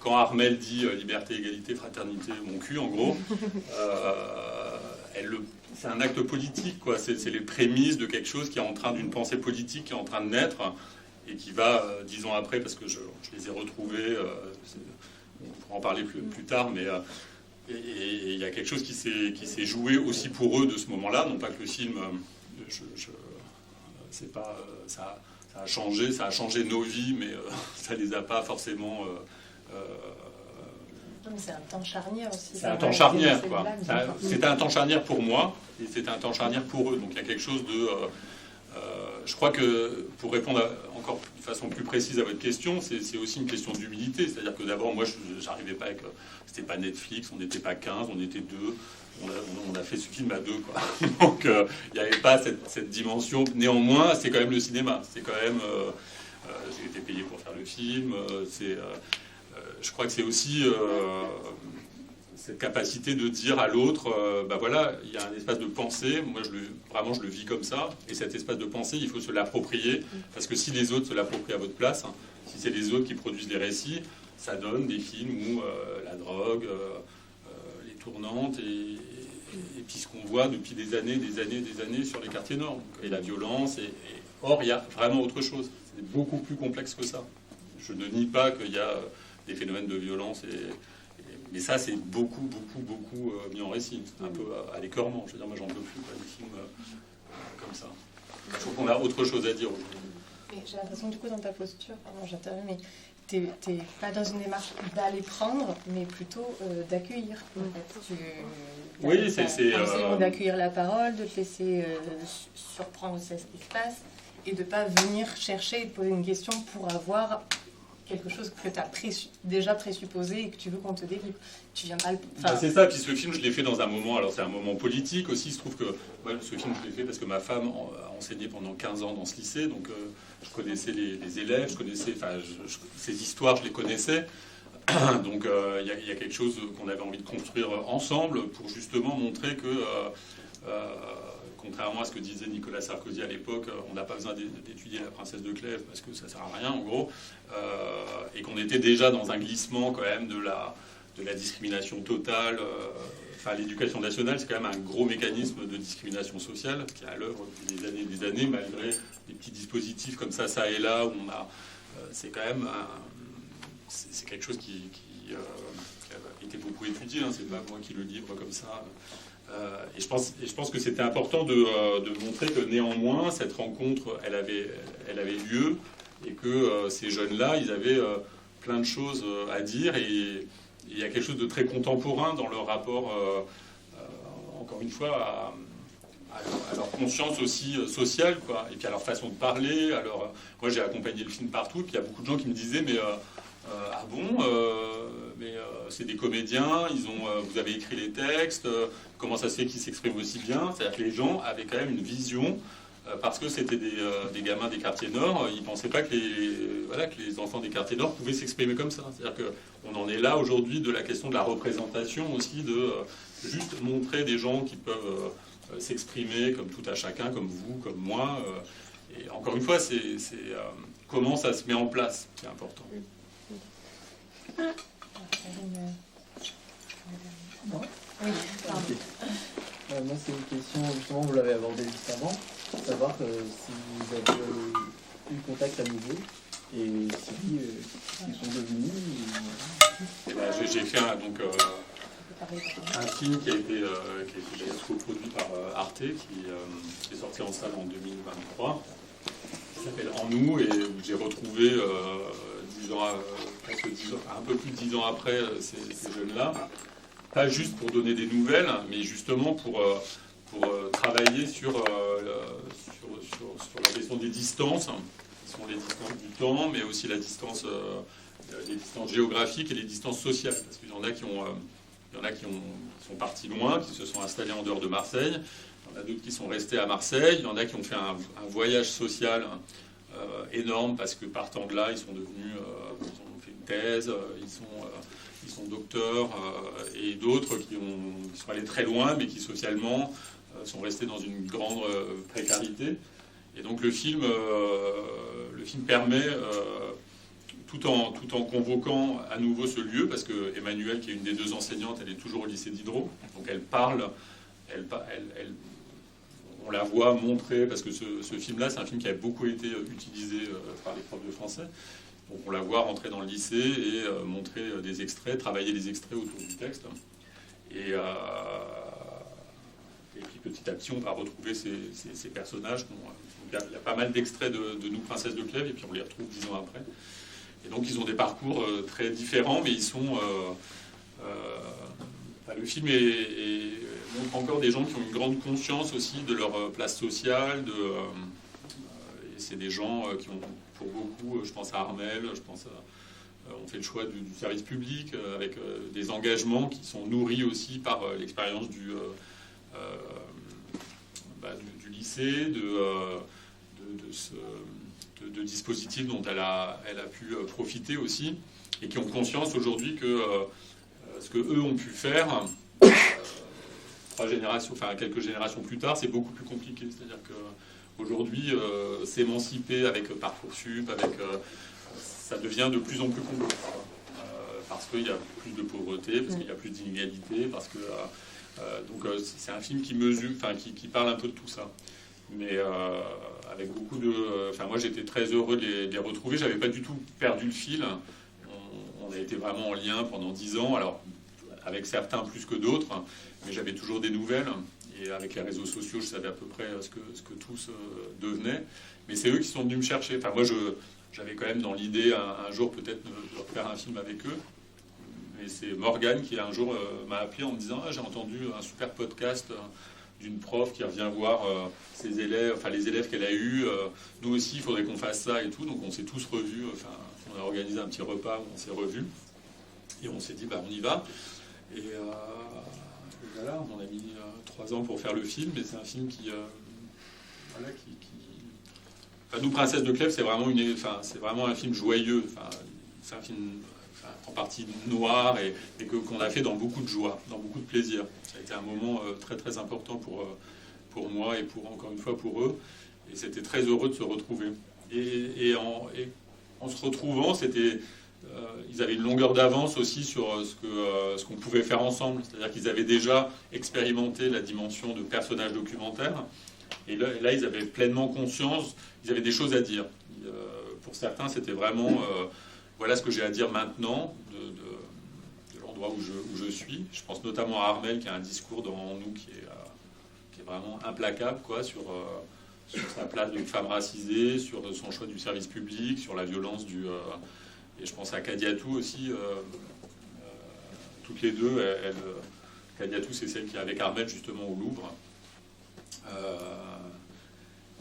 quand Armelle dit liberté, égalité, fraternité, mon cul, en gros, c'est un acte politique, quoi. C'est les prémices de quelque chose qui est en train d'une pensée politique qui est en train de naître et qui va 10 ans après, parce que je les ai retrouvés, on pourra en parler plus tard, mais il y a quelque chose qui s'est joué aussi pour eux de ce moment-là. Non pas que le film, c'est pas ça a changé nos vies, mais ça les a pas forcément. Non, mais c'est un temps charnière aussi. C'est un temps charnière, quoi. C'était un temps charnière pour moi et c'était un temps charnière pour eux. Donc il y a quelque chose de. Je crois que pour répondre encore de façon plus précise à votre question, c'est aussi une question d'humilité. C'est-à-dire que d'abord, moi, j'arrivais pas avec. C'était pas Netflix, on n'était pas 15, on était 2. On a fait ce film à 2, quoi. Donc il n'y avait pas cette dimension. Néanmoins, c'est quand même le cinéma. C'est quand même. J'ai été payé pour faire le film. Je crois que c'est aussi cette capacité de dire à l'autre, bah voilà, il y a un espace de pensée. Moi, vraiment, je le vis comme ça. Et cet espace de pensée, il faut se l'approprier. Parce que si les autres se l'approprient à votre place, si c'est les autres qui produisent les récits, ça donne des films où la drogue, les tournantes, et et puis ce qu'on voit depuis des années sur les quartiers nord, et la violence. Or, il y a vraiment autre chose. C'est beaucoup plus complexe que ça. Je ne nie pas qu'il y a des phénomènes de violence, mais ça, c'est beaucoup mis en récit. C'est un peu à l'écœurement. Je veux dire, moi, j'en peux plus, des films comme ça. Je trouve qu'on a autre chose à dire aujourd'hui. Mais j'ai l'impression, du coup, dans ta posture, pardon, j'interviens, mais t'es pas dans une démarche d'aller prendre, mais plutôt d'accueillir. En fait. Oui, c'est d'accueillir la parole, de te laisser surprendre cet espace et de pas venir chercher et te poser une question pour avoir quelque chose que tu as déjà présupposé et que tu veux qu'on te délivre. Tu viens pas le... c'est ça, puis ce film, je l'ai fait dans un moment, alors c'est un moment politique aussi, il se trouve que ce film, je l'ai fait parce que ma femme a enseigné pendant 15 ans dans ce lycée, donc je connaissais les élèves, je connaissais, ces histoires, je les connaissais, donc il y a quelque chose qu'on avait envie de construire ensemble pour justement montrer que... contrairement à ce que disait Nicolas Sarkozy à l'époque, on n'a pas besoin d'étudier la princesse de Clèves parce que ça sert à rien en gros, et qu'on était déjà dans un glissement quand même de la discrimination totale. L'éducation nationale, c'est quand même un gros mécanisme de discrimination sociale qui est à l'œuvre depuis des années, malgré des petits dispositifs comme ça et là, où on a... c'est quand même... c'est quelque chose qui a été beaucoup étudié, hein, c'est pas moi qui le livre comme ça... Et je pense que c'était important de montrer que néanmoins cette rencontre elle avait lieu et que ces jeunes-là ils avaient plein de choses à dire, et il y a quelque chose de très contemporain dans leur rapport encore une fois à leur conscience aussi sociale, quoi, et puis à leur façon de parler. Alors moi j'ai accompagné le film partout, et puis il y a beaucoup de gens qui me disaient mais ah bon, mais c'est des comédiens, vous avez écrit les textes, comment ça se fait qu'ils s'expriment aussi bien? C'est-à-dire que les gens avaient quand même une vision, parce que c'était des gamins des quartiers nord, ils ne pensaient pas que les enfants des quartiers nord pouvaient s'exprimer comme ça. C'est-à-dire qu'on en est là aujourd'hui de la question de la représentation aussi, de juste montrer des gens qui peuvent s'exprimer comme tout à chacun, comme vous, comme moi. Et encore une fois, c'est comment ça se met en place qui est important. Moi, c'est une question, justement, vous l'avez abordée juste avant, savoir si vous avez eu contact à nouveau et si ils sont devenus. J'ai fait un film qui a été coproduit par Arte, qui est sorti en salle en 2023, qui s'appelle En nous, et où j'ai retrouvé un peu plus de 10 ans après ces jeunes-là, pas juste pour donner des nouvelles, mais justement pour travailler sur la question des distances, qui sont les distances du temps, mais aussi les distances géographiques et les distances sociales, parce qu'il y en a qui sont partis loin, qui se sont installés en dehors de Marseille, il y en a d'autres qui sont restés à Marseille, il y en a qui ont fait un voyage social énorme, parce que partant de là, ils sont devenus, ils ont fait une thèse, ils sont docteurs, et d'autres qui sont allés très loin, mais qui socialement sont restés dans une grande précarité. Et donc le film permet, tout en convoquant à nouveau ce lieu, parce que Emmanuelle, qui est une des deux enseignantes, elle est toujours au lycée Diderot, donc elle parle, on la voit montrer, parce que ce film-là, c'est un film qui a beaucoup été utilisé par les profs de français. Donc on la voit rentrer dans le lycée et montrer des extraits, travailler les extraits autour du texte. Et puis petit à petit, on va retrouver ces personnages. Il y a pas mal d'extraits de Nous, Princesse de Clèves, et puis on les retrouve 10 ans après. Et donc ils ont des parcours très différents, mais ils sont... le film montre encore des gens qui ont une grande conscience aussi de leur place sociale. Et c'est des gens qui ont, pour beaucoup, je pense à Armel, on fait le choix du service public, avec des engagements qui sont nourris aussi par l'expérience du lycée, de dispositifs dont elle a pu profiter aussi, et qui ont conscience aujourd'hui que ce que eux ont pu faire, quelques générations plus tard, c'est beaucoup plus compliqué. C'est-à-dire qu'aujourd'hui, s'émanciper avec Parcoursup, ça devient de plus en plus compliqué. Parce qu'il y a plus de pauvreté, parce qu'il y a plus d'inégalités, parce que Donc c'est un film qui mesure, enfin qui parle un peu de tout ça. Mais avec beaucoup de... Enfin moi j'étais très heureux de les retrouver. J'avais pas du tout perdu le fil. On a été vraiment en lien pendant 10 ans. Alors avec certains plus que d'autres, mais j'avais toujours des nouvelles. Et avec les réseaux sociaux, je savais à peu près ce que tous devenaient. Mais c'est eux qui sont venus me chercher. Enfin moi j'avais quand même dans l'idée un jour peut-être de refaire un film avec eux. Et c'est Morgane qui un jour m'a appelé en me disant j'ai entendu un super podcast d'une prof qui revient voir ses élèves, enfin les élèves qu'elle a eus. Nous aussi, il faudrait qu'on fasse ça et tout. Donc on s'est tous revus. Enfin, on a organisé un petit repas où on s'est revus et on s'est dit on y va. Et voilà, on a mis 3 ans pour faire le film. Et c'est un film qui Enfin, nous, Princesse de Clèves, c'est vraiment un film joyeux. Enfin, c'est un film en partie noir et qu'on a fait dans beaucoup de joie, dans beaucoup de plaisir. Ça a été un moment très très important pour moi et encore une fois pour eux. Et c'était très heureux de se retrouver. Et en se retrouvant, ils avaient une longueur d'avance aussi sur ce qu'on pouvait faire ensemble. C'est-à-dire qu'ils avaient déjà expérimenté la dimension de personnage documentaire. Et là, ils avaient pleinement conscience, ils avaient des choses à dire. Pour certains, c'était vraiment... voilà ce que j'ai à dire maintenant de l'endroit où je suis. Je pense notamment à Armel qui a un discours devant nous qui est vraiment implacable sur sa place de femme racisée, sur son choix du service public, sur la violence et je pense à Kadiatou aussi. Toutes les deux, Kadiatou c'est celle qui est avec Armel justement au Louvre.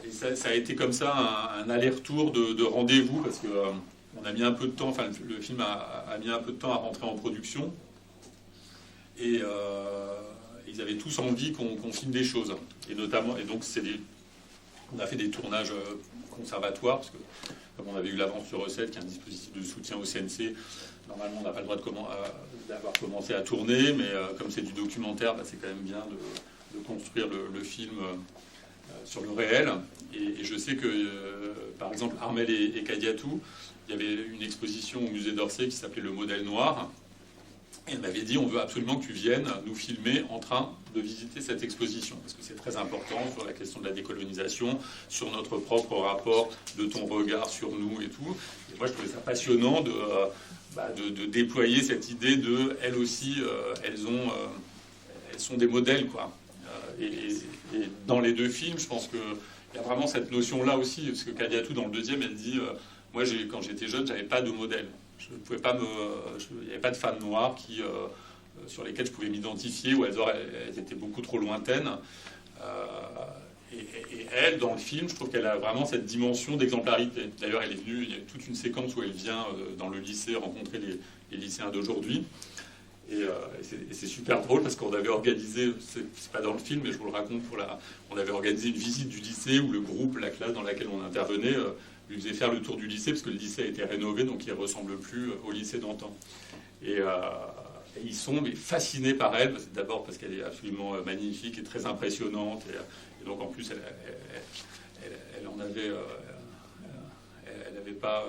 Et ça a été comme ça un aller-retour de rendez-vous parce que on a mis un peu de temps, le film a mis un peu de temps à rentrer en production et ils avaient tous envie qu'on filme des choses. Et notamment, donc on a fait des tournages conservatoires parce que comme on avait eu l'avance sur recette, qui est un dispositif de soutien au CNC, normalement on n'a pas le droit d'avoir commencé à tourner, mais comme c'est du documentaire, c'est quand même bien de construire le film sur le réel. Et je sais que, par exemple, Armel et Kadiatou, il y avait une exposition au musée d'Orsay qui s'appelait Le Modèle Noir. Et elle m'avait dit, on veut absolument que tu viennes nous filmer en train de visiter cette exposition. Parce que c'est très important sur la question de la décolonisation, sur notre propre rapport, de ton regard sur nous et tout. Et moi, je trouvais ça passionnant de déployer cette idée de, elles aussi, elles sont des modèles, quoi. Et dans les deux films, je pense qu'il y a vraiment cette notion-là aussi. Parce que Kadiatou, dans le deuxième, elle dit... Moi, quand j'étais jeune, j'avais pas de modèle. Je pouvais pas il n'y avait pas de femmes noires sur lesquelles je pouvais m'identifier, ou elles étaient beaucoup trop lointaines. Et elle, dans le film, je trouve qu'elle a vraiment cette dimension d'exemplarité. D'ailleurs, elle est venue, il y a toute une séquence où elle vient dans le lycée rencontrer les lycéens d'aujourd'hui. Et c'est super drôle parce qu'on avait organisé, c'est pas dans le film, mais je vous le raconte, on avait organisé une visite du lycée où le groupe, la classe dans laquelle on intervenait, lui faisait faire le tour du lycée parce que le lycée a été rénové, donc il ne ressemble plus au lycée d'antan. Et ils sont fascinés par elle, d'abord parce qu'elle est absolument magnifique et très impressionnante, et donc en plus elle en avait, elle n'avait pas,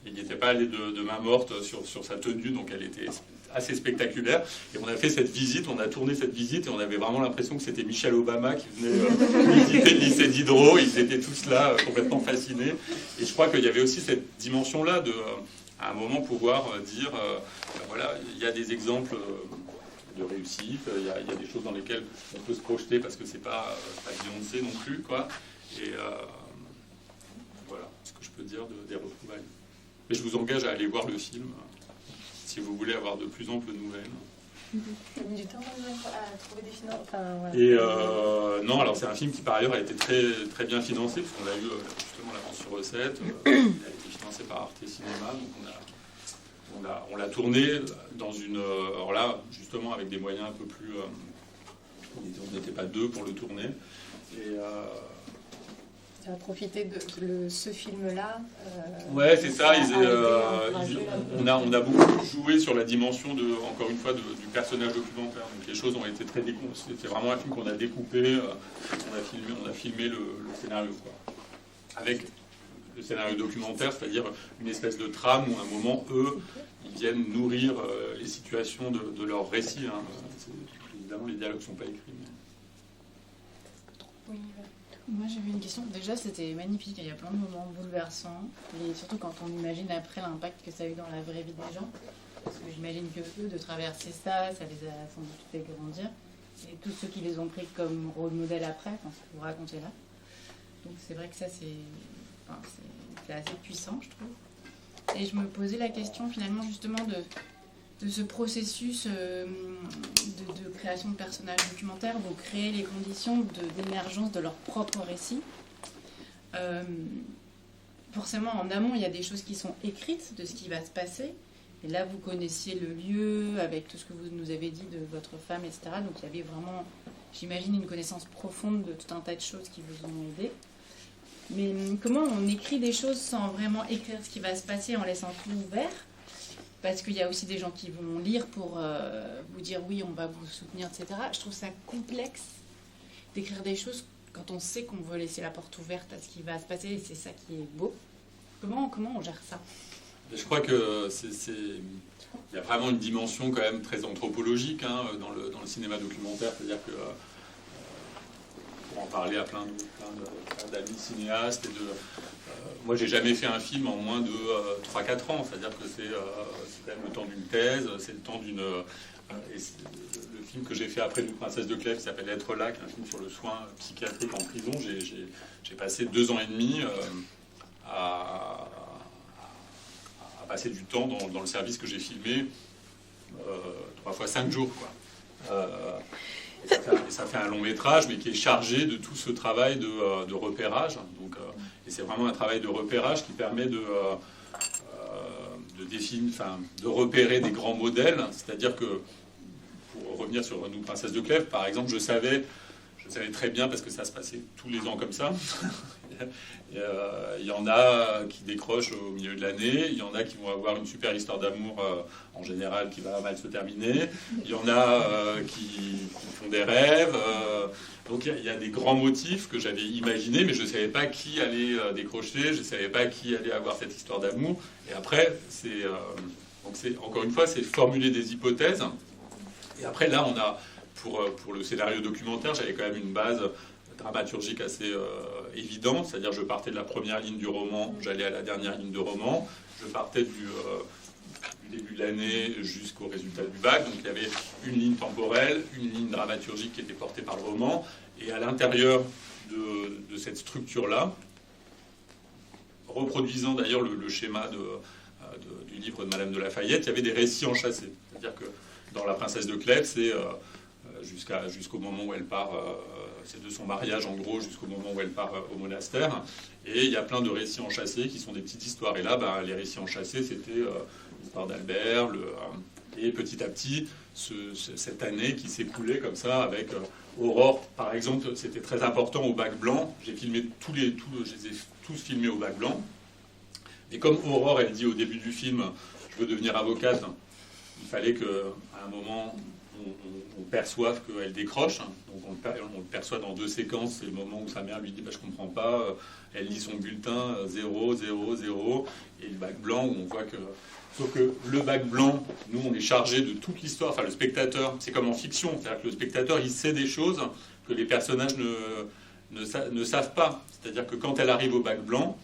il n'y était pas allé de main morte sur sa tenue, donc elle était assez spectaculaire. Et on a fait cette visite, on a tourné cette visite, et on avait vraiment l'impression que c'était Michelle Obama qui venait visiter le lycée Diderot. Ils étaient tous là, complètement fascinés. Et je crois qu'il y avait aussi cette dimension-là à un moment pouvoir dire, voilà, il y a des exemples de réussite, il y a des choses dans lesquelles on peut se projeter parce que c'est pas Beyoncé non plus, quoi. Et voilà ce que je peux dire des retrouvailles. Mais je vous engage à aller voir le film si vous voulez avoir de plus amples nouvelles. Ça a mis du temps à trouver des financements. Et non, alors c'est un film qui par ailleurs a été très, très bien financé, parce qu'on a eu justement l'avance sur recette, il a été financé par Arte Cinéma, donc on l'a tourné dans une... alors là, justement, avec des moyens un peu plus... on n'était pas deux pour le tourner. Et... ça a profité de ce film-là. Ouais, c'est ça. On a beaucoup joué sur la dimension encore une fois, du personnage documentaire. Donc les choses ont été très découpées. C'est vraiment un film qu'on a découpé. On a filmé le scénario, quoi. Avec le scénario documentaire, c'est-à-dire une espèce de trame où à un moment, eux, ils viennent nourrir les situations de leur récit. Hein. évidemment, les dialogues ne sont pas écrits. Mais... Oui, Moi j'avais une question. Déjà c'était magnifique, il y a plein de moments bouleversants. Et surtout quand on imagine après l'impact que ça a eu dans la vraie vie des gens. Parce que j'imagine que eux, de traverser ça, ça les a sans doute fait grandir. Et tous ceux qui les ont pris comme rôle modèle après, ce que vous racontez là. Donc c'est vrai que ça c'est assez puissant, je trouve. Et je me posais la question finalement justement de ce processus de création de personnages documentaires. Vous créez les conditions d'émergence de leur propre récit. Forcément, en amont, il y a des choses qui sont écrites de ce qui va se passer. Et là, vous connaissiez le lieu avec tout ce que vous nous avez dit de votre femme, etc. Donc il y avait vraiment, j'imagine, une connaissance profonde de tout un tas de choses qui vous ont aidé. Mais comment on écrit des choses sans vraiment écrire ce qui va se passer en laissant tout ouvert ? Parce qu'il y a aussi des gens qui vont lire pour vous dire oui, on va vous soutenir, etc. Je trouve ça complexe d'écrire des choses quand on sait qu'on veut laisser la porte ouverte à ce qui va se passer, et c'est ça qui est beau. Comment on gère ça ? Je crois que il y a vraiment une dimension quand même très anthropologique dans le cinéma documentaire, c'est-à-dire que pour en parler à plein d'amis cinéastes moi j'ai jamais fait un film en moins de 3-4 ans, c'est-à-dire que c'est quand même le temps d'une thèse, c'est le temps d'une... le film que j'ai fait après Une princesse de Clèves qui s'appelle Être là, qui est un film sur le soin psychiatrique en prison, j'ai passé 2 ans et demi à passer du temps dans le service que j'ai filmé 3 fois 5 jours, quoi. Et ça fait un long métrage, mais qui est chargé de tout ce travail de repérage. Donc, et c'est vraiment un travail de repérage qui permet de repérer des grands modèles. C'est-à-dire que, pour revenir sur Nous, princesse de Clèves, par exemple, je savais très bien, parce que ça se passait tous les ans comme ça. Il y en a qui décrochent au milieu de l'année, il y en a qui vont avoir une super histoire d'amour en général qui va mal se terminer, il y en a qui font des rêves. Donc il y a des grands motifs que j'avais imaginés, mais je ne savais pas qui allait décrocher, je ne savais pas qui allait avoir cette histoire d'amour. Et après, encore une fois, c'est formuler des hypothèses. Et après, là, on a, pour le scénario documentaire, j'avais quand même une base dramaturgique assez évidente, c'est-à-dire je partais de la première ligne du roman, j'allais à la dernière ligne de roman, je partais du début de l'année jusqu'au résultat du bac, donc il y avait une ligne temporelle, une ligne dramaturgique qui était portée par le roman, et à l'intérieur de cette structure-là, reproduisant d'ailleurs le schéma du livre de Madame de Lafayette, il y avait des récits enchâssés, c'est-à-dire que dans La princesse de Clèves, c'est jusqu'au moment où elle part, c'est de son mariage en gros, jusqu'au moment où elle part au monastère. Et il y a plein de récits enchâssés qui sont des petites histoires. Et là, les récits enchâssés, c'était l'histoire d'Albert. Et petit à petit, cette année qui s'écoulait comme ça avec Aurore, par exemple, c'était très important au bac blanc. J'ai filmé je les ai tous filmés au bac blanc. Et comme Aurore, elle dit au début du film, je veux devenir avocate, il fallait qu'à un moment... on perçoive qu'elle décroche, donc on le perçoit dans 2 séquences. C'est le moment où sa mère lui dit je comprends pas, elle lit son bulletin 0, 0, 0, et le bac blanc où on voit que... Sauf que le bac blanc, nous on est chargé de toute l'histoire, enfin le spectateur, c'est comme en fiction, c'est-à-dire que le spectateur il sait des choses que les personnages ne savent pas, c'est-à-dire que quand elle arrive au bac blanc,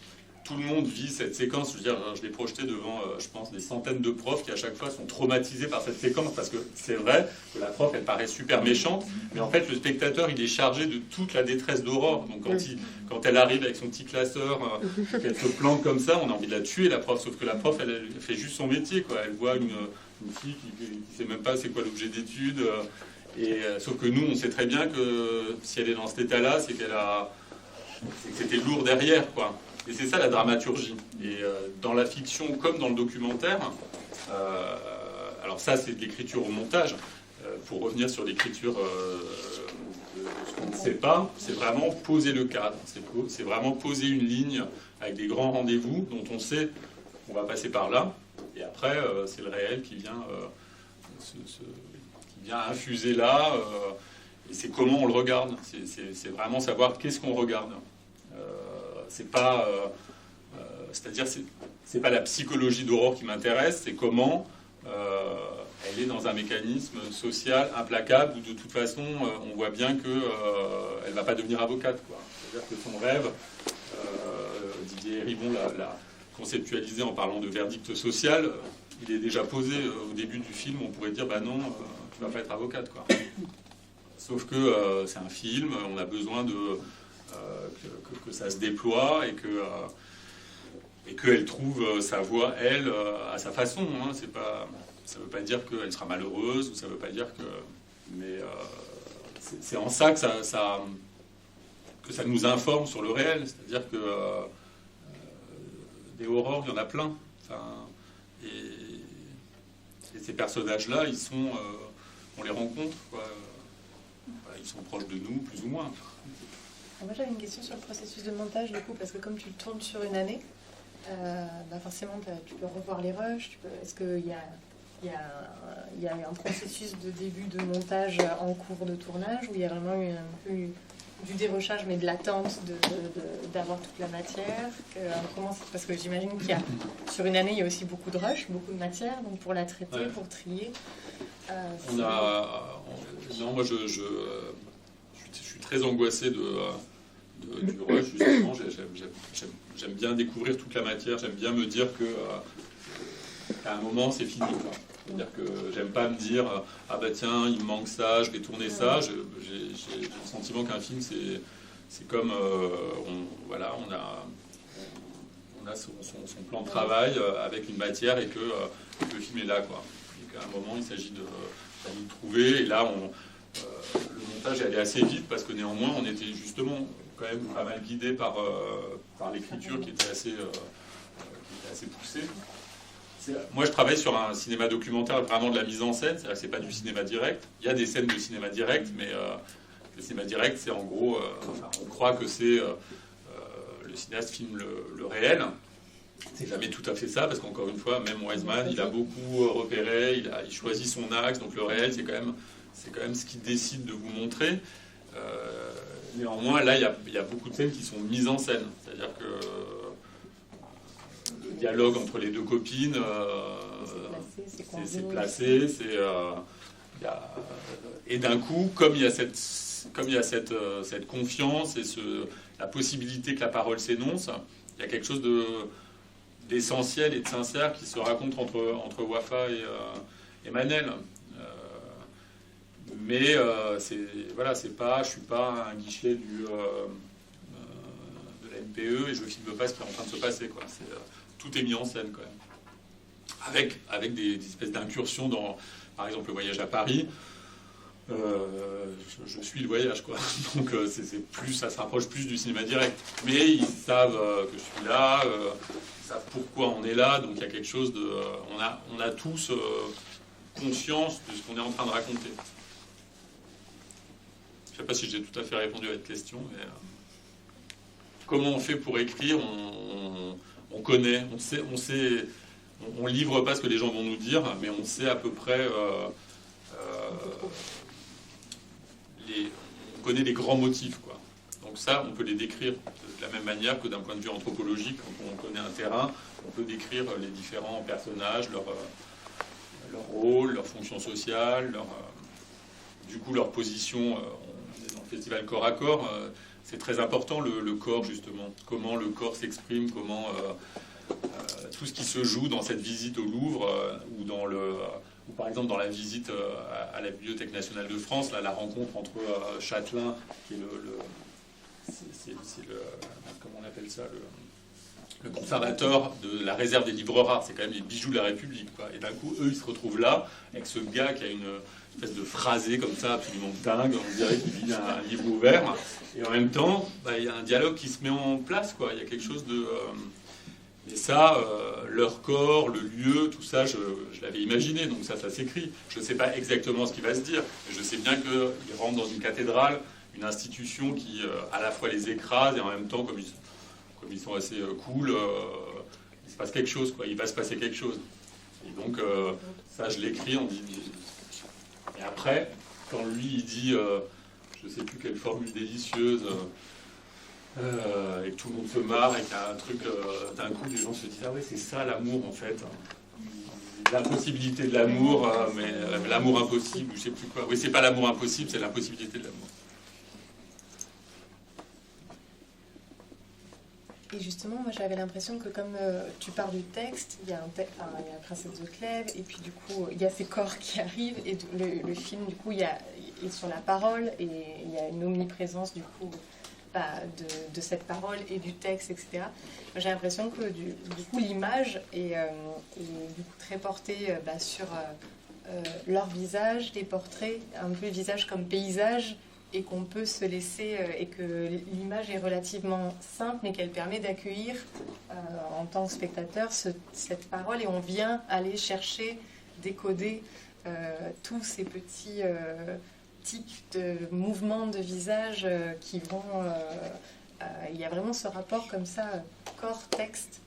tout le monde vit cette séquence. Je veux dire, je l'ai projeté devant, je pense, des centaines de profs qui à chaque fois sont traumatisés par cette séquence, parce que c'est vrai que la prof, elle paraît super méchante, mais en fait, le spectateur, il est chargé de toute la détresse d'Aurore. Donc quand elle arrive avec son petit classeur, qu'elle se plante comme ça, on a envie de la tuer, la prof. Sauf que la prof, elle fait juste son métier, quoi. Elle voit une fille qui ne sait même pas c'est quoi l'objet d'étude. Sauf que nous, on sait très bien que si elle est dans cet état-là, c'est que c'était lourd derrière, quoi. Et c'est ça la dramaturgie. Et dans la fiction comme dans le documentaire, alors ça c'est de l'écriture au montage, pour revenir sur l'écriture de ce qu'on ne sait pas, c'est vraiment poser le cadre, c'est vraiment poser une ligne avec des grands rendez-vous dont on sait qu'on va passer par là, et après c'est le réel qui vient infuser là, et c'est comment on le regarde, c'est vraiment savoir qu'est-ce qu'on regarde. C'est pas, c'est-à-dire c'est pas la psychologie d'Aurore qui m'intéresse, c'est comment elle est dans un mécanisme social implacable où de toute façon on voit bien qu'elle ne va pas devenir avocate, quoi. C'est-à-dire que son rêve, Didier Ribon l'a conceptualisé en parlant de verdict social, il est déjà posé au début du film, on pourrait dire bah non, tu ne vas pas être avocate, quoi. Sauf que c'est un film, on a besoin que ça se déploie et qu'elle trouve sa voie, elle, à sa façon. Hein. Ça ne veut pas dire qu'elle sera malheureuse, ou ça ne veut pas dire que... Mais c'est en ça que ça nous informe sur le réel. C'est-à-dire que des horreurs, il y en a plein. Enfin, et ces personnages-là, on les rencontre, quoi. Ils sont proches de nous, plus ou moins. Moi, j'avais une question sur le processus de montage, du coup, parce que comme tu le tournes sur une année, forcément, tu peux revoir les rushs. Est-ce qu'il y a un processus de début de montage en cours de tournage, où il y a vraiment eu un peu du dérochage, mais de l'attente d'avoir toute la matière? Parce que j'imagine qu'il y a, sur une année, il y a aussi beaucoup de rushs, beaucoup de matière, donc pour la traiter, ouais. Pour trier. Non, moi je suis très angoissé du rush, justement. J'aime bien découvrir toute la matière, j'aime bien me dire qu'à un moment c'est fini, quoi. C'est-à-dire que j'aime pas me dire ah bah tiens, il me manque ça, je vais tourner ça. J'ai le sentiment qu'un film c'est comme on a son plan de travail avec une matière et que le film est là, quoi. Et qu'à un moment il s'agit de le trouver, et là le montage est allé assez vite parce que néanmoins on était justement quand même pas mal guidé par l'écriture qui était assez poussée. Moi je travaille sur un cinéma documentaire, vraiment de la mise en scène, c'est-à-dire que c'est pas du cinéma direct. Il y a des scènes de cinéma direct, mais le cinéma direct c'est en gros, on croit que c'est le cinéaste filme le réel. C'est jamais tout à fait ça, parce qu'encore une fois, même Wiseman, il a beaucoup repéré, il choisit son axe, donc le réel, c'est quand même ce qu'il décide de vous montrer. Néanmoins, là, il y a beaucoup de scènes qui sont mises en scène. C'est-à-dire que le dialogue entre les deux copines, c'est placé, et d'un coup, comme il y a cette confiance et la possibilité que la parole s'énonce, il y a quelque chose d'essentiel et de sincère qui se raconte entre Wafa et Manel. Mais c'est pas, je suis pas un guichet de la NPE et je filme pas ce qui est en train de se passer, quoi. Tout est mis en scène, quand même. Avec des espèces d'incursions dans, par exemple, le voyage à Paris. Je suis le voyage, quoi. Donc c'est plus, ça se rapproche plus du cinéma direct. Mais ils savent que je suis là, ils savent pourquoi on est là. Donc il y a quelque chose de, on a tous conscience de ce qu'on est en train de raconter. Je ne sais pas si j'ai tout à fait répondu à votre question, mais comment on fait pour écrire? On connaît, on sait, on livre pas ce que les gens vont nous dire, mais on sait à peu près. On connaît les grands motifs, quoi. Donc ça, on peut les décrire de la même manière que d'un point de vue anthropologique, quand on connaît un terrain, on peut décrire les différents personnages, leur rôle, leur fonction sociale, du coup leur position. Dans le festival Corps à Corps, c'est très important le corps, justement. Comment le corps s'exprime, comment tout ce qui se joue dans cette visite au Louvre ou par exemple dans la visite à la Bibliothèque nationale de France, là, la rencontre entre Châtelain, qui est comment on appelle ça, le conservateur de la réserve des livres rares, c'est quand même les bijoux de la République, quoi. Et d'un coup, eux, ils se retrouvent là, avec ce gars qui a une espèce de phrasé comme ça, absolument dingue, on dirait qu'il vit un livre ouvert, et en même temps, il y a un dialogue qui se met en place, quoi. Il y a quelque chose de... Et ça, leur corps, le lieu, tout ça, je l'avais imaginé, donc ça s'écrit. Je ne sais pas exactement ce qui va se dire, mais je sais bien qu'ils rentrent dans une cathédrale, une institution qui à la fois les écrase, et en même temps, comme ils sont assez cool, il se passe quelque chose, quoi. Il va se passer quelque chose. Et donc, ça, je l'écris, on dit... Et après, quand lui, il dit, je ne sais plus quelle formule délicieuse... et que tout le monde se marre et qu'il y a un truc, d'un coup les gens se disent ah ouais c'est ça l'amour en fait, l'impossibilité de l'amour, mais l'amour impossible, ou je sais plus quoi. Oui, c'est pas l'amour impossible, c'est l'impossibilité de l'amour. Et justement, moi j'avais l'impression que comme tu pars du texte, il y a il y a Princesse de Clèves, et puis du coup il y a ces corps qui arrivent, et le film du coup il est sur la parole, et il y a une omniprésence du coup de cette parole et du texte, etc. Moi, j'ai l'impression que du coup l'image est du coup très portée sur leur visage, les portraits, un peu le visage comme paysage, et qu'on peut se laisser, et que l'image est relativement simple, mais qu'elle permet d'accueillir en tant que spectateur cette parole, et on vient aller chercher, décoder tous ces petits types de mouvements de visage qui vont... il y a vraiment ce rapport comme ça, corps, texte,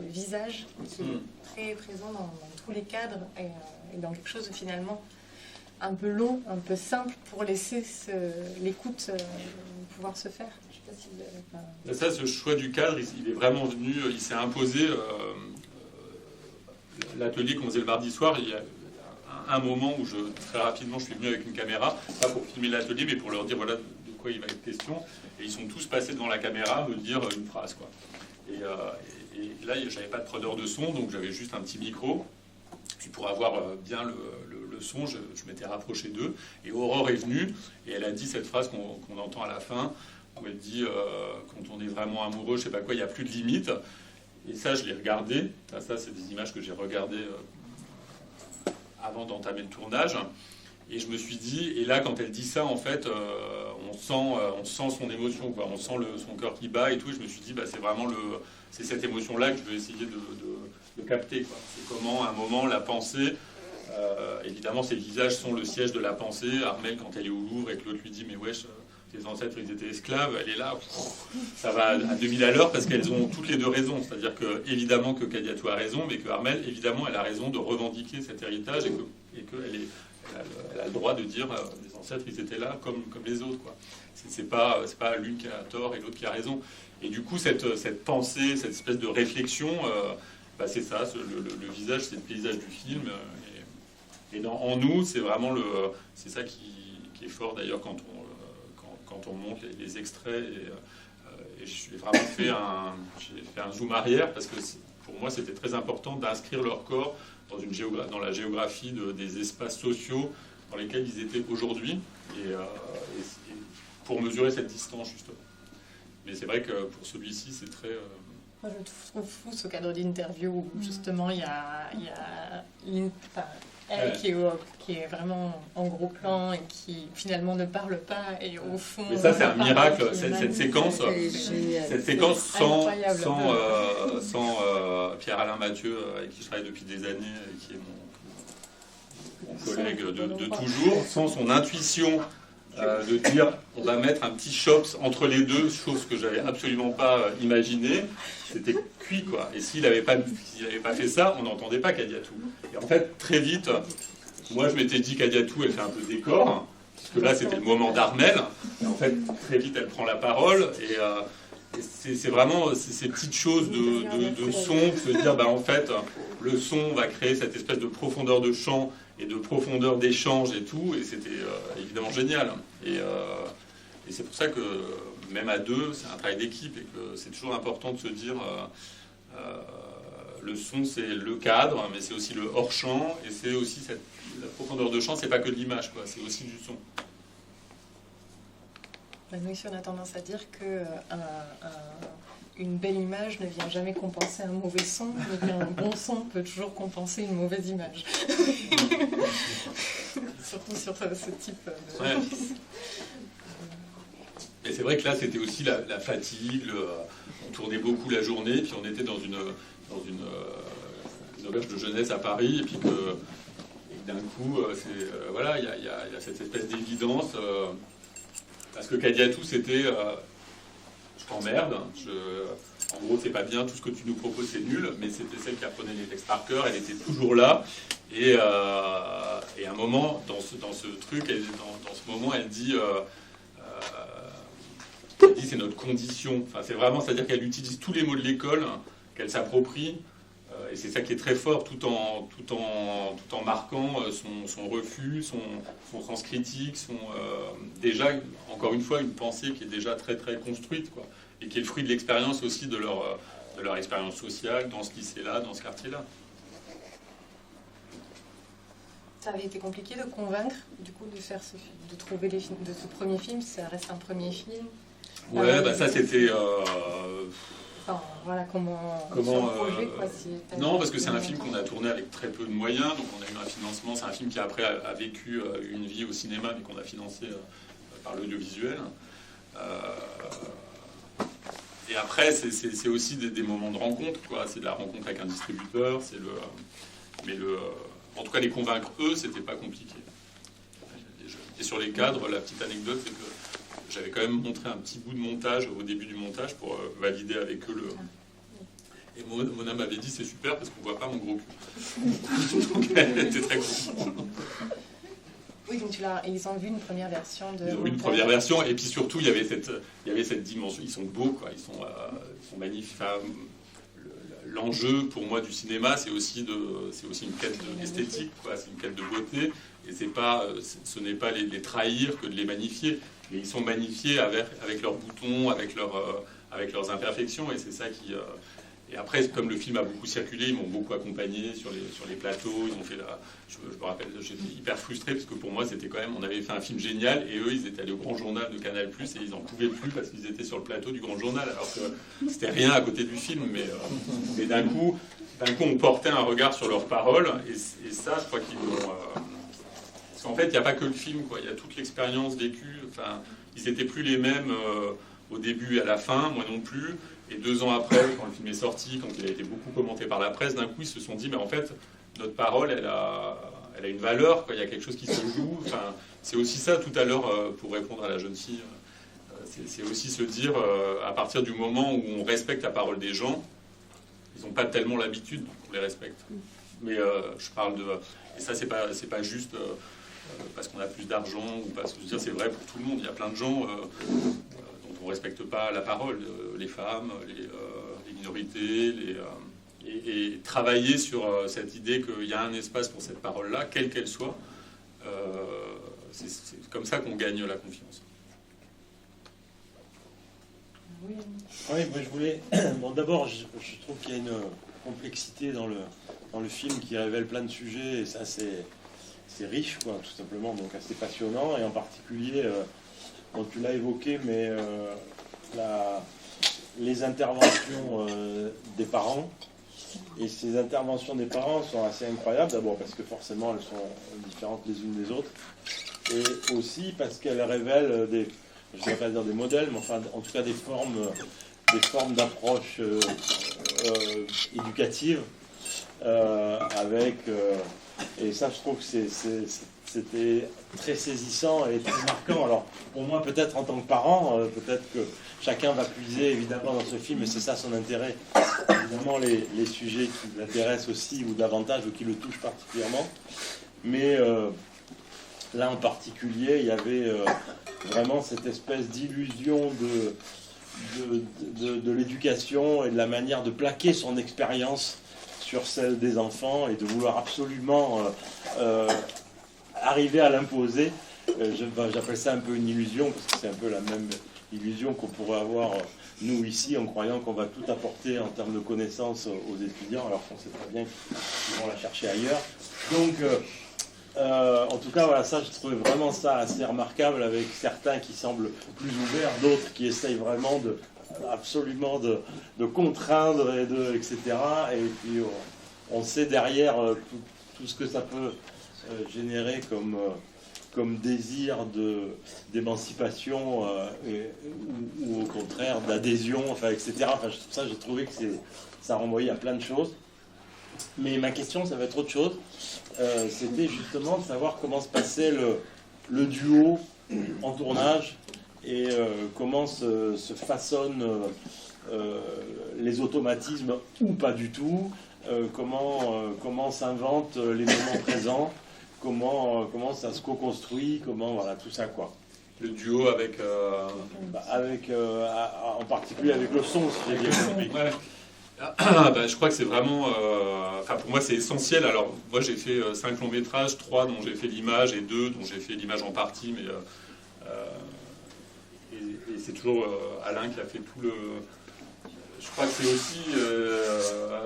visage, qui est très présent dans tous les cadres, et dans quelque chose de finalement un peu long, un peu simple, pour laisser l'écoute pouvoir se faire. Je sais pas si vous avez... Ça, ce choix du cadre, il est vraiment venu, il s'est imposé. L'atelier qu'on faisait le mardi soir, il y a un moment où très rapidement, je suis venu avec une caméra, pas pour filmer l'atelier, mais pour leur dire voilà de quoi il va être question. Et ils sont tous passés devant la caméra me dire une phrase, quoi. Et là, j'avais pas de preneur de son, donc j'avais juste un petit micro. Puis pour avoir bien le son, je m'étais rapproché d'eux. Et Aurore est venue, et elle a dit cette phrase qu'on entend à la fin, où elle dit quand on est vraiment amoureux, je sais pas quoi, il n'y a plus de limite. Et ça, je l'ai regardé. Ça, c'est des images que j'ai regardées avant d'entamer le tournage. Et je me suis dit, et là, quand elle dit ça, en fait, on sent son émotion, quoi. On sent son cœur qui bat et tout. Et je me suis dit, c'est cette émotion-là que je vais essayer de capter, quoi. C'est comment, à un moment, la pensée, évidemment, ces visages sont le siège de la pensée. Armelle, quand elle est au Louvre et que l'autre lui dit, mais wesh, tes ancêtres, ils étaient esclaves, elle est là, ça va à 2000 à l'heure parce qu'elles ont toutes les deux raison. C'est-à-dire que, évidemment, que Kadiatou a raison, mais que Armelle, évidemment, elle a raison de revendiquer cet héritage, et qu'elle a le droit de dire les ancêtres, ils étaient là comme les autres, quoi. C'est pas l'une qui a tort et l'autre qui a raison. Et du coup, cette pensée, cette espèce de réflexion, c'est ça, le visage, c'est le paysage du film. Et en nous, c'est vraiment c'est ça qui est fort d'ailleurs quand on monte les extraits. Et j'ai vraiment fait un zoom arrière parce que pour moi, c'était très important d'inscrire leur corps dans la géographie des espaces sociaux dans lesquels ils étaient aujourd'hui, et pour mesurer cette distance, justement. Mais c'est vrai que pour celui-ci, c'est très... Moi, je trouve fou ce cadre d'interview où, justement, il y a elle qui est vraiment en gros plan et qui, finalement, ne parle pas, et au fond... Mais ça, c'est un miracle, cette séquence sans Pierre-Alain Mathieu, avec qui je travaille depuis des années, et qui est mon collègue de toujours, sans son intuition de dire on va mettre un petit chops entre les deux, chose que j'avais absolument pas imaginé. C'était cuit, quoi. Et s'il n'avait pas fait ça, on n'entendait pas Kadiatou. Et en fait, très vite, moi je m'étais dit Kadiatou, elle fait un peu décor, parce que là c'était le moment d'Armelle. Et en fait, très vite, elle prend la parole, et c'est vraiment ces petites choses de son, se dire en fait, le son va créer cette espèce de profondeur de chant et de profondeur d'échange et tout, et c'était évidemment génial. Et c'est pour ça que même à deux, c'est un travail d'équipe, et que c'est toujours important de se dire le son, c'est le cadre, mais c'est aussi le hors-champ, et c'est aussi la profondeur de champ, c'est pas que de l'image, quoi, c'est aussi du son. Nous, ici, on a tendance à dire que une belle image ne vient jamais compenser un mauvais son, mais qu'un bon son peut toujours compenser une mauvaise image. Surtout sur ce type de... Ouais. Et c'est vrai que là, c'était aussi la fatigue, on tournait beaucoup la journée, puis on était dans une auberge de jeunesse à Paris, et puis d'un coup, voilà, il y a cette espèce d'évidence, parce que Kadiatou, c'était je t'emmerde, en gros, c'est pas bien, tout ce que tu nous proposes, c'est nul, mais c'était celle qui apprenait les textes par cœur, elle était toujours là, et à un moment, dans ce truc, dans ce moment, elle dit c'est notre condition. Enfin, c'est vraiment, c'est-à-dire qu'elle utilise tous les mots de l'école, qu'elle s'approprie, Et c'est ça qui est très fort, tout en marquant son refus, son sens critique, déjà, encore une fois, une pensée qui est déjà très très construite, quoi, et qui est le fruit de l'expérience aussi de leur expérience sociale dans ce lycée-là, dans ce quartier-là. Ça avait été compliqué de convaincre, du coup, de trouver les films de ce premier film. Ça reste un premier film. Ouais, ça c'était. Enfin, voilà comment projet, quoi, non, parce que c'est un film qu'on a tourné avec très peu de moyens, donc on a eu un financement. C'est un film qui après a vécu une vie au cinéma, mais qu'on a financé par l'audiovisuel. Et après, c'est aussi des moments de rencontre, quoi. C'est de la rencontre avec un distributeur, en tout cas, les convaincre, eux, c'était pas compliqué. Et sur les cadres, la petite anecdote, c'est que j'avais quand même montré un petit bout de montage au début du montage pour valider avec eux Et Mona m'avait dit, c'est super parce qu'on voit pas mon gros cul. Donc elle était très contente. Oui, donc ils ont vu une première version de... Ils ont vu une première version, et puis surtout, il y avait cette dimension. Ils sont beaux, quoi. Ils sont magnifiques. Enfin, l'enjeu pour moi du cinéma, c'est aussi une quête d'esthétique, quoi. C'est une quête de beauté, et ce n'est pas les trahir que de les magnifier, mais ils sont magnifiés avec leurs boutons, avec leurs imperfections, et c'est ça qui. Et après, comme le film a beaucoup circulé, ils m'ont beaucoup accompagné sur les plateaux. Ils ont fait je me rappelle, j'étais hyper frustré parce que pour moi, c'était quand même, on avait fait un film génial, et eux, ils étaient allés au Grand Journal de Canal+, et ils n'en pouvaient plus parce qu'ils étaient sur le plateau du Grand Journal, alors que c'était rien à côté du film, mais d'un coup, on portait un regard sur leurs paroles, et ça, je crois qu'ils l'ont. Parce qu'en fait, il n'y a pas que le film, quoi. Il y a toute l'expérience vécue. Enfin, ils n'étaient plus les mêmes au début et à la fin, moi non plus. Et 2 ans après, quand le film est sorti, quand il a été beaucoup commenté par la presse, d'un coup, ils se sont dit, mais en fait, notre parole, elle a une valeur, quoi. Il y a quelque chose qui se joue. Enfin, c'est aussi ça, tout à l'heure, pour répondre à la jeune fille, c'est aussi se dire, à partir du moment où on respecte la parole des gens, ils n'ont pas tellement l'habitude qu'on les respecte. Mais je parle de... Et ça, c'est pas juste parce qu'on a plus d'argent, ou parce que, je veux dire, c'est vrai pour tout le monde. Il y a plein de gens... on ne respecte pas la parole, les femmes, les minorités, et travailler sur cette idée qu'il y a un espace pour cette parole-là, quelle qu'elle soit, c'est comme ça qu'on gagne la confiance. Oui, moi je voulais... Bon, d'abord, je trouve qu'il y a une complexité dans le film qui révèle plein de sujets, et ça c'est riche, quoi, tout simplement, donc assez passionnant, et en particulier... Donc tu l'as évoqué, mais les interventions des parents, et ces interventions des parents sont assez incroyables, d'abord parce que forcément elles sont différentes les unes des autres, et aussi parce qu'elles révèlent je ne sais pas dire des modèles, mais enfin en tout cas des formes d'approche éducative, et ça je trouve que c'était très saisissant et très marquant. Alors, pour moi, peut-être en tant que parent, peut-être que chacun va puiser évidemment dans ce film, et c'est ça son intérêt. Évidemment, les sujets qui l'intéressent aussi, ou davantage, ou qui le touchent particulièrement. Mais là, en particulier, il y avait vraiment cette espèce d'illusion de l'éducation et de la manière de plaquer son expérience sur celle des enfants, et de vouloir absolument... arriver à l'imposer. J'appelle ça un peu une illusion, parce que c'est un peu la même illusion qu'on pourrait avoir nous ici, en croyant qu'on va tout apporter en termes de connaissances aux étudiants, alors qu'on sait très bien qu'ils vont la chercher ailleurs. Donc en tout cas, voilà, ça, je trouvais vraiment ça assez remarquable, avec certains qui semblent plus ouverts, d'autres qui essayent vraiment absolument de contraindre, etc. Et puis on sait derrière tout ce que ça peut générer comme désir d'émancipation, ou au contraire d'adhésion, enfin, etc. Enfin, ça, j'ai trouvé que ça renvoyait à plein de choses. Mais ma question, ça va être autre chose. C'était justement de savoir comment se passait le duo en tournage, et comment se façonnent les automatismes, ou pas du tout, comment s'inventent les moments présents, comment ça se co-construit, voilà, tout ça, quoi. Le duo avec... en particulier avec le son, si j'ai bien compris. Ouais. Je crois que c'est vraiment... pour moi, c'est essentiel. Alors, moi, j'ai fait 5 longs métrages, 3 dont j'ai fait l'image et 2 dont j'ai fait l'image en partie. Mais, et c'est toujours Alain qui a fait tout le... Je crois que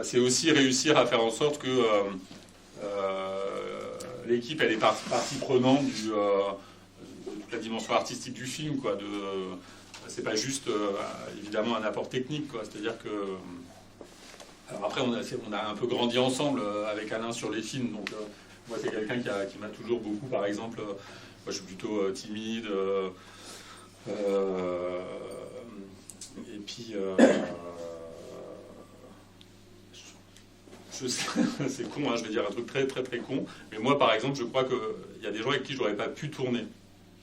c'est aussi réussir à faire en sorte que l'équipe, elle est partie prenante de toute la dimension artistique du film, quoi. C'est pas juste, évidemment, un apport technique, quoi. C'est-à-dire que... Alors après, on a un peu grandi ensemble avec Alain sur les films. Donc, moi, c'est quelqu'un qui m'a toujours beaucoup, par exemple... moi, je suis plutôt timide. Et puis... je sais, c'est con, hein, je vais dire un truc très très très con, mais moi par exemple je crois qu'il y a des gens avec qui je n'aurais pas pu tourner,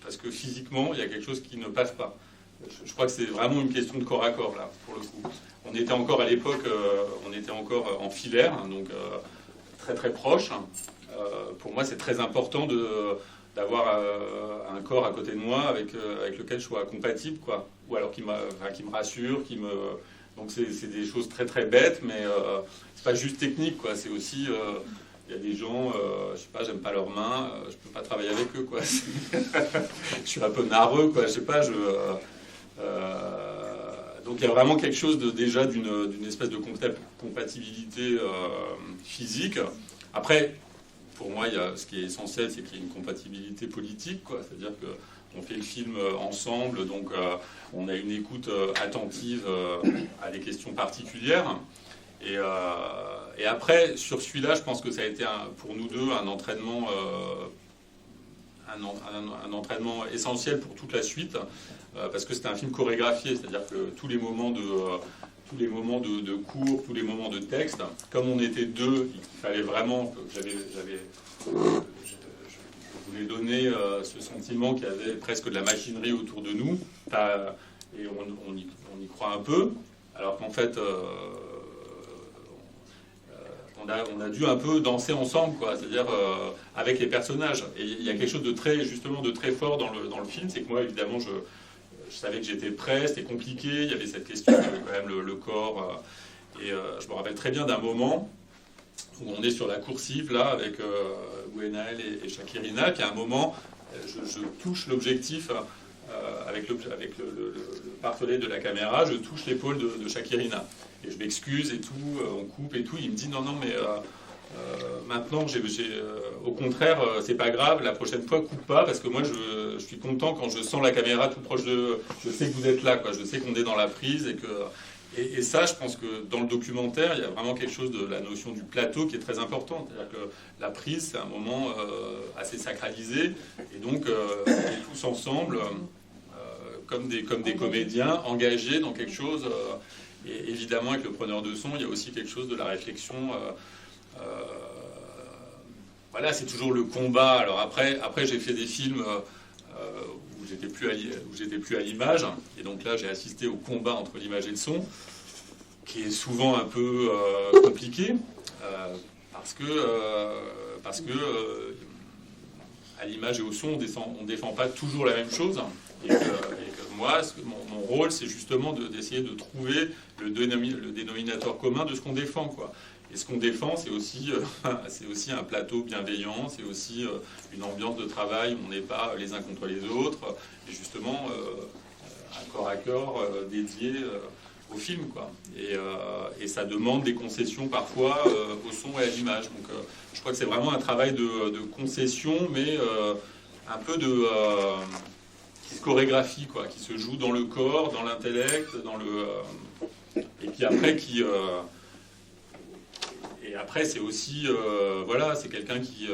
parce que physiquement il y a quelque chose qui ne passe pas. Je crois que c'est vraiment une question de corps à corps là, pour le coup. On était encore à l'époque, on était encore en filaire, hein, donc très très proche. Pour moi c'est très important d'avoir un corps à côté de moi avec lequel je sois compatible, quoi. Ou alors qui me rassure, Donc c'est des choses très très bêtes, mais c'est pas juste technique, quoi. C'est aussi, il y a des gens, je sais pas, j'aime pas leurs mains, je peux pas travailler avec eux, quoi. Je suis un peu narreux, quoi. Je sais pas, donc il y a vraiment quelque chose déjà d'une espèce de compatibilité physique. Après, pour moi, ce qui est essentiel, c'est qu'il y ait une compatibilité politique, quoi. C'est-à-dire que on fait le film ensemble, donc on a une écoute attentive à des questions particulières. Et après, sur celui-là, je pense que ça a été pour nous deux un entraînement, un entraînement essentiel pour toute la suite, parce que c'était un film chorégraphié, c'est-à-dire que tous les moments de cours, tous les moments de texte, comme on était deux, il fallait vraiment que je voulais donner ce sentiment qu'il y avait presque de la machinerie autour de nous, et on y croit un peu, alors qu'en fait on a dû un peu danser ensemble, quoi, c'est-à-dire avec les personnages. Et il y a quelque chose de très fort dans le film, c'est que moi évidemment je savais que j'étais prêt, c'était compliqué, il y avait cette question de quand même le corps, et je me rappelle très bien d'un moment où on est sur la coursive là avec Gwenaël et Shakirina, puis à un moment je touche l'objectif avec le partelet de la caméra, je touche l'épaule de Shakirina et je m'excuse et tout, on coupe et tout, il me dit non mais maintenant au contraire c'est pas grave, la prochaine fois coupe pas, parce que moi je suis content quand je sens la caméra tout proche je sais que vous êtes là, quoi, je sais qu'on est dans la prise et ça, je pense que dans le documentaire, il y a vraiment quelque chose de la notion du plateau qui est très importante. C'est-à-dire que la prise, c'est un moment assez sacralisé, et donc on est tous ensemble, comme des comédiens, engagés dans quelque chose. Et évidemment, avec le preneur de son, il y a aussi quelque chose de la réflexion. Voilà, c'est toujours le combat. Alors après j'ai fait des films où j'étais plus à l'image, et donc là j'ai assisté au combat entre l'image et le son, qui est souvent un peu compliqué, parce que à l'image et au son on défend pas toujours la même chose, et que moi mon rôle c'est justement d'essayer de trouver le dénominateur commun de ce qu'on défend, quoi. Et ce qu'on défend, c'est aussi un plateau bienveillant, c'est aussi une ambiance de travail où on n'est pas les uns contre les autres, et justement un corps à corps dédié au film, quoi. Et ça demande des concessions parfois au son et à l'image. Donc je crois que c'est vraiment un travail de concession, mais un peu qui se chorégraphie, quoi, qui se joue dans le corps, dans l'intellect, et puis après Et après, c'est aussi, voilà, c'est quelqu'un qui,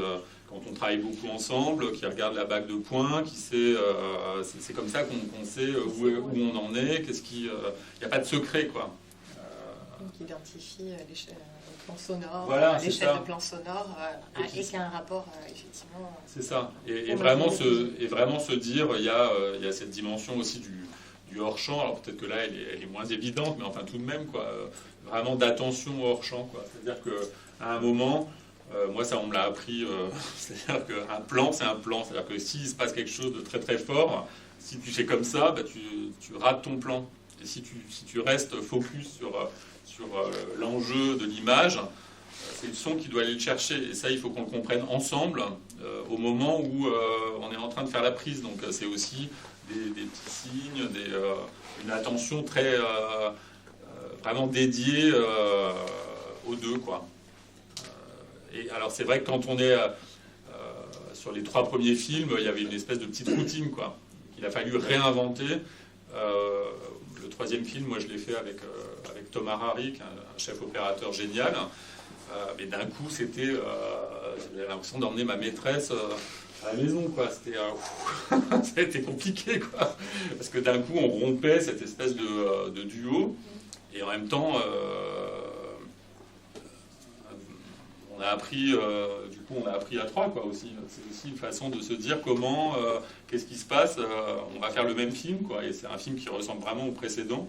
quand on travaille beaucoup ensemble, qui regarde la bague de points, qui sait, c'est comme ça qu'on sait où on en est, il n'y a pas de secret, quoi. Qui identifie les plans sonores, voilà, l'échelle de plans sonores, et qui a un rapport, effectivement. C'est ça. Et vraiment se dire, il y a cette dimension aussi du hors-champ. Alors peut-être que là, elle est moins évidente, mais enfin tout de même, quoi. Vraiment d'attention au hors-champ, quoi. C'est-à-dire qu'à un moment, moi ça on me l'a appris, c'est-à-dire qu'un plan c'est un plan, c'est-à-dire que s'il se passe quelque chose de très très fort, si tu fais comme ça, bah, tu rates ton plan. Et si tu restes focus sur l'enjeu de l'image, c'est le son qui doit aller le chercher. Et ça, il faut qu'on le comprenne ensemble au moment où on est en train de faire la prise. Donc c'est aussi des petits signes, une attention très vraiment dédiée aux deux, quoi. Et alors c'est vrai que quand on est sur les 3 premiers films, il y avait une espèce de petite routine, quoi. Il a fallu réinventer. Le 3e film, moi je l'ai fait avec Thomas Harry, un chef opérateur génial. Mais d'un coup, j'avais l'impression d'emmener ma maîtresse à la maison, quoi. Ça a été compliqué, quoi. Parce que d'un coup, on rompait cette espèce de duo, et en même temps, on a appris à 3, quoi, aussi. C'est aussi une façon de se dire comment, qu'est-ce qui se passe, on va faire le même film, quoi. Et c'est un film qui ressemble vraiment au précédent.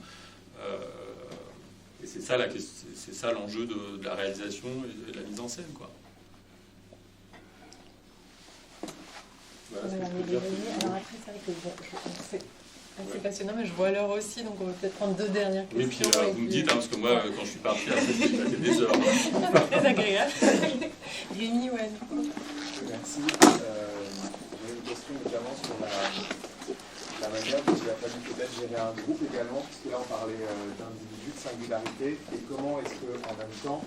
Et c'est ça l'enjeu de la réalisation et de la mise en scène, quoi. Voilà ce que je peux dire. Alors après, c'est vrai que c'est assez passionnant, mais je vois l'heure aussi, donc on va peut-être prendre 2 dernières questions. Oui, puis vous me dites, parce que moi, quand je suis parti, après, c'était des heures. Très agréable. Rémi, ouais. Merci. J'ai une question notamment sur la manière dont il a fallu peut-être gérer un groupe également, puisque là on parlait d'individus, de singularité, et comment est-ce qu'en même temps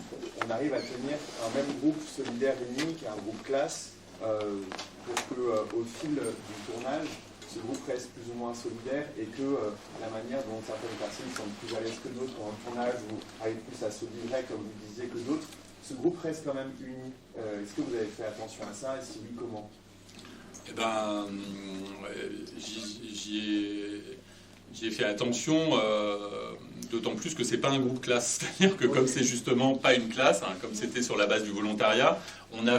on arrive à tenir un même groupe solidaire uni, qui est un groupe classe, pour qu'au fil du tournage, ce groupe reste plus ou moins solidaire et que la manière dont certaines personnes sont plus à l'aise que d'autres dans le tournage ou arrivent plus à se livrer, comme vous disiez, que d'autres, ce groupe reste quand même uni. Est-ce que vous avez fait attention à ça, et si oui, comment ? Eh ben, j'y ai fait attention, d'autant plus que c'est pas un groupe classe. C'est-à-dire que comme c'est justement pas une classe, comme c'était sur la base du volontariat, on n'a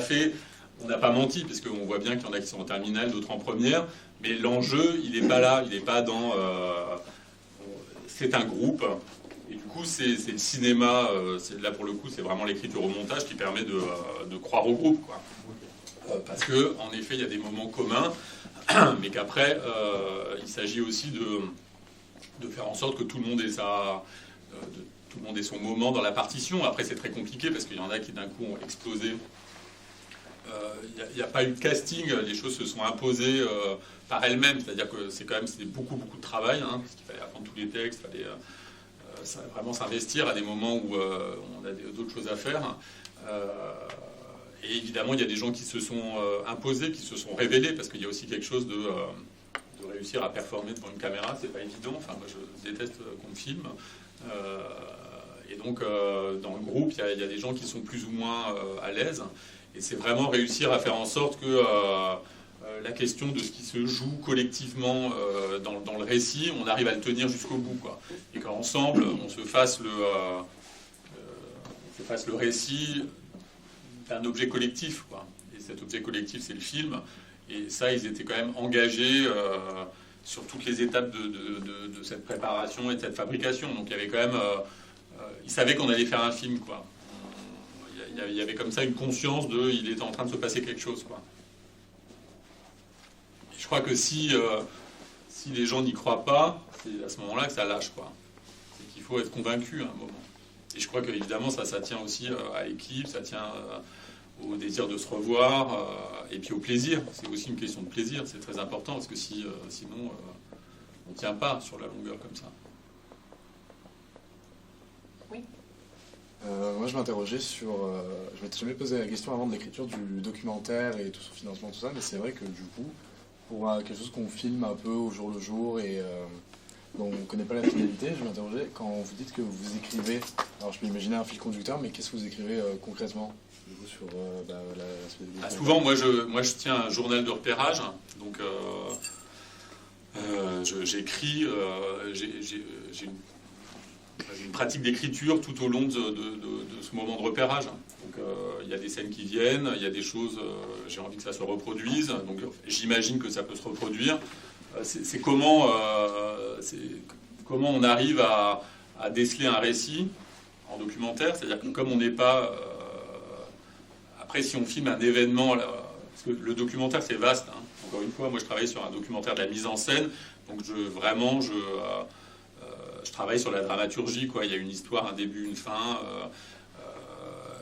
pas menti, parce qu'on voit bien qu'il y en a qui sont en terminale, d'autres en première, mais l'enjeu, il n'est pas là, il n'est pas dans... c'est un groupe, et du coup, c'est le cinéma, là pour le coup, c'est vraiment l'écriture au montage qui permet de croire au groupe, quoi. Parce que, en effet, il y a des moments communs, mais qu'après, il s'agit aussi de faire en sorte que tout le monde ait son moment dans la partition. Après, c'est très compliqué parce qu'il y en a qui d'un coup ont explosé. Il n'y a pas eu de casting, les choses se sont imposées par elles-mêmes. C'est-à-dire que c'était beaucoup de travail, parce qu'il fallait apprendre tous les textes, il fallait vraiment s'investir à des moments où on a d'autres choses à faire. Et évidemment, il y a des gens qui se sont imposés, qui se sont révélés, parce qu'il y a aussi quelque chose de réussir à performer devant une caméra, c'est pas évident. Enfin, moi, je déteste qu'on me filme. Et donc, dans le groupe, il y a des gens qui sont plus ou moins à l'aise. Et c'est vraiment réussir à faire en sorte que la question de ce qui se joue collectivement dans le récit, on arrive à le tenir jusqu'au bout, quoi. Et qu'ensemble, on se fasse le récit d'un objet collectif, quoi. Et cet objet collectif, c'est le film. Et ça, ils étaient quand même engagés sur toutes les étapes de cette préparation et de cette fabrication. Donc il y avait quand même... ils savaient qu'on allait faire un film, quoi. Il y avait comme ça une conscience il était en train de se passer quelque chose, quoi. Et je crois que si les gens n'y croient pas, c'est à ce moment-là que ça lâche, quoi. C'est qu'il faut être convaincu à un moment. Et je crois qu'évidemment, ça tient aussi à l'équipe, ça tient au désir de se revoir, et puis au plaisir. C'est aussi une question de plaisir, c'est très important, parce que sinon, on ne tient pas sur la longueur comme ça. Oui. Moi, je m'interrogeais sur... je m'étais jamais posé la question avant de l'écriture du documentaire et tout son financement, tout ça, mais c'est vrai que du coup, pour quelque chose qu'on filme un peu au jour le jour et dont on ne connaît pas la finalité, je m'interrogeais, quand vous dites que vous écrivez, alors je peux imaginer un fil conducteur, mais qu'est-ce que vous écrivez concrètement du coup, sur souvent, moi je tiens un journal de repérage, donc j'écris, j'ai une pratique d'écriture tout au long de ce moment de repérage. Donc il y a des scènes qui viennent, il y a des choses, j'ai envie que ça se reproduise, donc j'imagine que ça peut se reproduire. C'est comment on arrive à déceler un récit en documentaire, c'est-à-dire que comme on n'est pas... après, si on filme un événement, parce que le documentaire c'est vaste, Encore une fois, moi je travaille sur un documentaire de la mise en scène, donc je travaille sur la dramaturgie, quoi. Il y a une histoire, un début, une fin.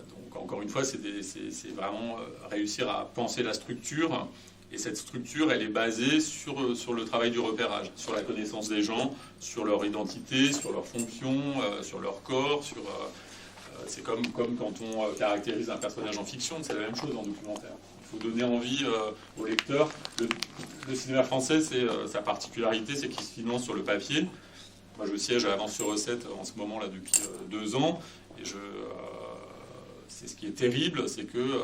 Donc encore une fois, c'est vraiment réussir à penser la structure. Et cette structure, elle est basée sur le travail du repérage, sur la connaissance des gens, sur leur identité, sur leur fonction, sur leur corps. C'est comme quand on caractérise un personnage en fiction, c'est la même chose en documentaire. Il faut donner envie au lecteur. Le cinéma français, sa particularité, c'est qu'il se finance sur le papier. Moi, je siège à Avance sur Recette en ce moment là depuis 2 ans, et c'est ce qui est terrible, c'est que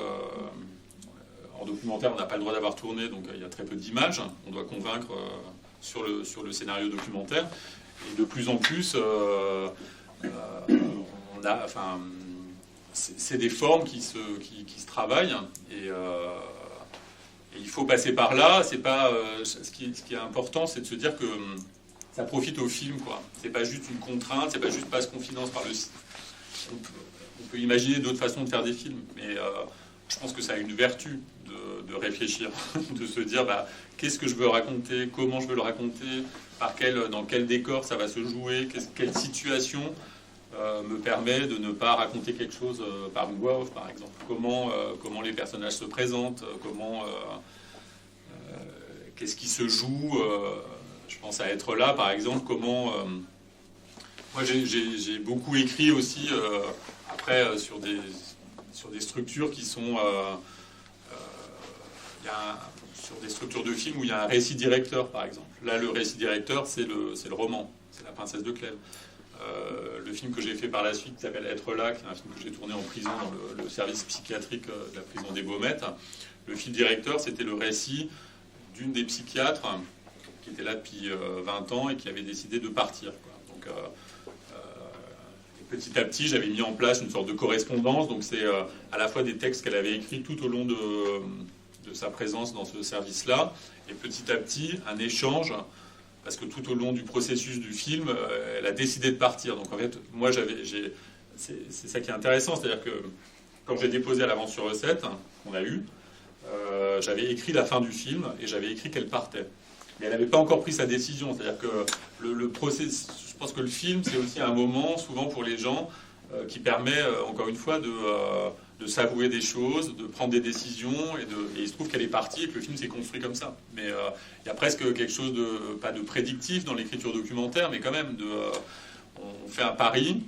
en documentaire, on n'a pas le droit d'avoir tourné, donc il y a très peu d'images. On doit convaincre sur le scénario documentaire, et de plus en plus, c'est des formes qui se travaillent, et il faut passer par là. C'est pas ce qui est important, c'est de se dire que ça profite au film, quoi. C'est pas juste une contrainte, c'est pas juste parce qu'on finance par le site. On peut imaginer d'autres façons de faire des films, mais je pense que ça a une vertu de réfléchir, de se dire qu'est-ce que je veux raconter, comment je veux le raconter, dans quel décor ça va se jouer, quelle situation me permet de ne pas raconter quelque chose par une voix off, par exemple. Comment les personnages se présentent, qu'est-ce qui se joue. Je pense à Être là, par exemple. Moi, j'ai beaucoup écrit aussi après sur des structures qui sont sur des structures de films où il y a un récit directeur, par exemple. Là, le récit directeur, c'est le roman, c'est La Princesse de Clèves. Le film que j'ai fait par la suite, qui s'appelle Être là, qui est un film que j'ai tourné en prison dans le service psychiatrique de la prison des Baumettes. Le fil directeur, c'était le récit d'une des psychiatres qui était là depuis 20 ans et qui avait décidé de partir, quoi. Donc, petit à petit, j'avais mis en place une sorte de correspondance. Donc, c'est à la fois des textes qu'elle avait écrits tout au long de sa présence dans ce service-là, et petit à petit, un échange, parce que tout au long du processus du film, elle a décidé de partir. Donc, en fait, moi, c'est ça qui est intéressant, c'est-à-dire que quand j'ai déposé à l'Avance sur Recette, qu'on a eu, j'avais écrit la fin du film et j'avais écrit qu'elle partait. Mais elle n'avait pas encore pris sa décision. C'est-à-dire que le processus, je pense que le film, c'est aussi un moment, souvent pour les gens, qui permet, encore une fois, de s'avouer des choses, de prendre des décisions, et il se trouve qu'elle est partie et que le film s'est construit comme ça. Mais il y a presque quelque chose pas de prédictif dans l'écriture documentaire, mais quand même, on fait un pari,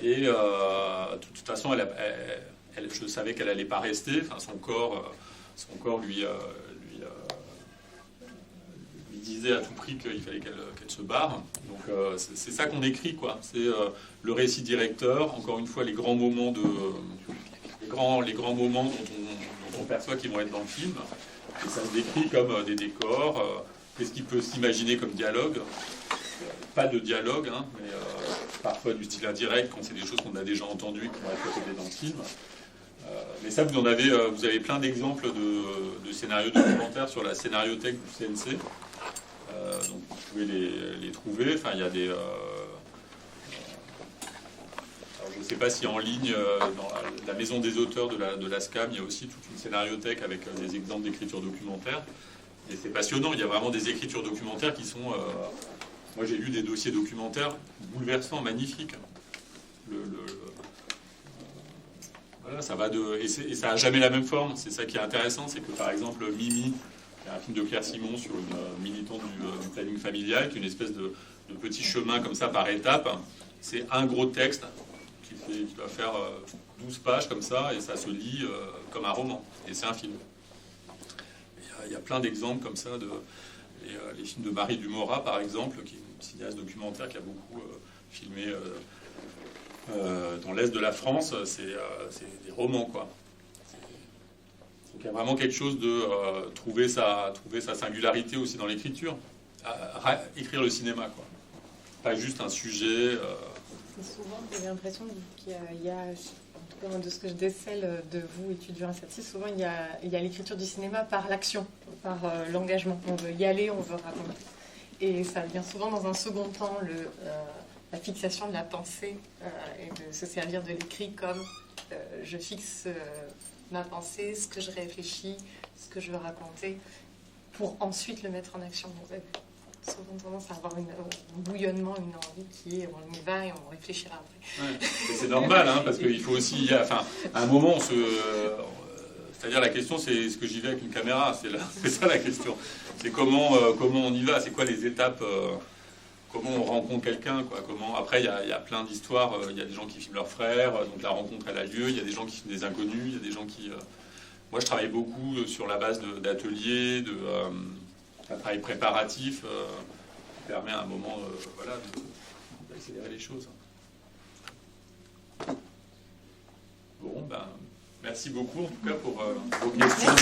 et de toute façon, je savais qu'elle n'allait pas rester. Enfin, son corps lui disait à tout prix qu'il fallait qu'elle se barre. Donc c'est ça qu'on écrit, quoi. C'est le récit directeur, encore une fois, les grands moments les grands moments dont on perçoit qu'ils vont être dans le film. Et ça se décrit comme des décors. Qu'est-ce qui peut s'imaginer comme dialogue? Pas de dialogue, hein, mais parfois du style indirect, quand c'est des choses qu'on a déjà entendues et qui vont être répétées dans le film. Mais ça, vous avez plein d'exemples de scénarios documentaires sur la scénariothèque du CNC. Donc vous pouvez les trouver. Enfin, il y a des... alors, je ne sais pas si en ligne, dans la maison des auteurs de la SCAM, il y a aussi toute une scénariothèque avec des exemples d'écriture documentaire. Et c'est passionnant. Il y a vraiment des écritures documentaires qui sont... moi, j'ai lu des dossiers documentaires bouleversants, magnifiques. Voilà, ça va et ça n'a jamais la même forme. C'est ça qui est intéressant, c'est que par exemple Mimi, qui est un film de Claire Simon sur une militante du planning familial, qui est une espèce de petit chemin comme ça par étapes. C'est un gros texte qui doit faire 12 pages comme ça, et ça se lit comme un roman. Et c'est un film. Il y a plein d'exemples comme ça. Les films de Marie Dumora, par exemple, qui est une cinéaste documentaire qui a beaucoup filmé... dans l'est de la France, c'est des romans, quoi. Donc il y a vraiment quelque chose de trouver sa singularité aussi dans l'écriture, écrire le cinéma, quoi. Pas juste un sujet. C'est souvent, j'ai l'impression qu'il y a, en tout cas de ce que je décèle de vous, étudiants à souvent il y a l'écriture du cinéma par l'action, par l'engagement. On veut y aller, on veut raconter. Et ça vient souvent dans un second temps, la fixation de la pensée et de se servir de l'écrit comme je fixe ma pensée, ce que je réfléchis, ce que je veux raconter, pour ensuite le mettre en action. souvent tendance à avoir un bouillonnement, une envie qui est on y va et on réfléchira après. Ouais. Et c'est normal, hein, parce qu'il faut aussi, enfin, à un moment, c'est-à-dire la question, c'est est-ce que j'y vais avec une caméra, c'est ça la question. C'est comment on y va, c'est quoi les étapes, comment on rencontre quelqu'un, quoi. Après, il y a plein d'histoires, il y a des gens qui filment leurs frères, donc la rencontre elle a lieu, il y a des gens qui filment des inconnus, il y a des gens qui... Moi, je travaille beaucoup sur la base d'ateliers, un travail préparatif qui permet à un moment d'accélérer les choses. Bon, ben, merci beaucoup en tout cas pour vos questions.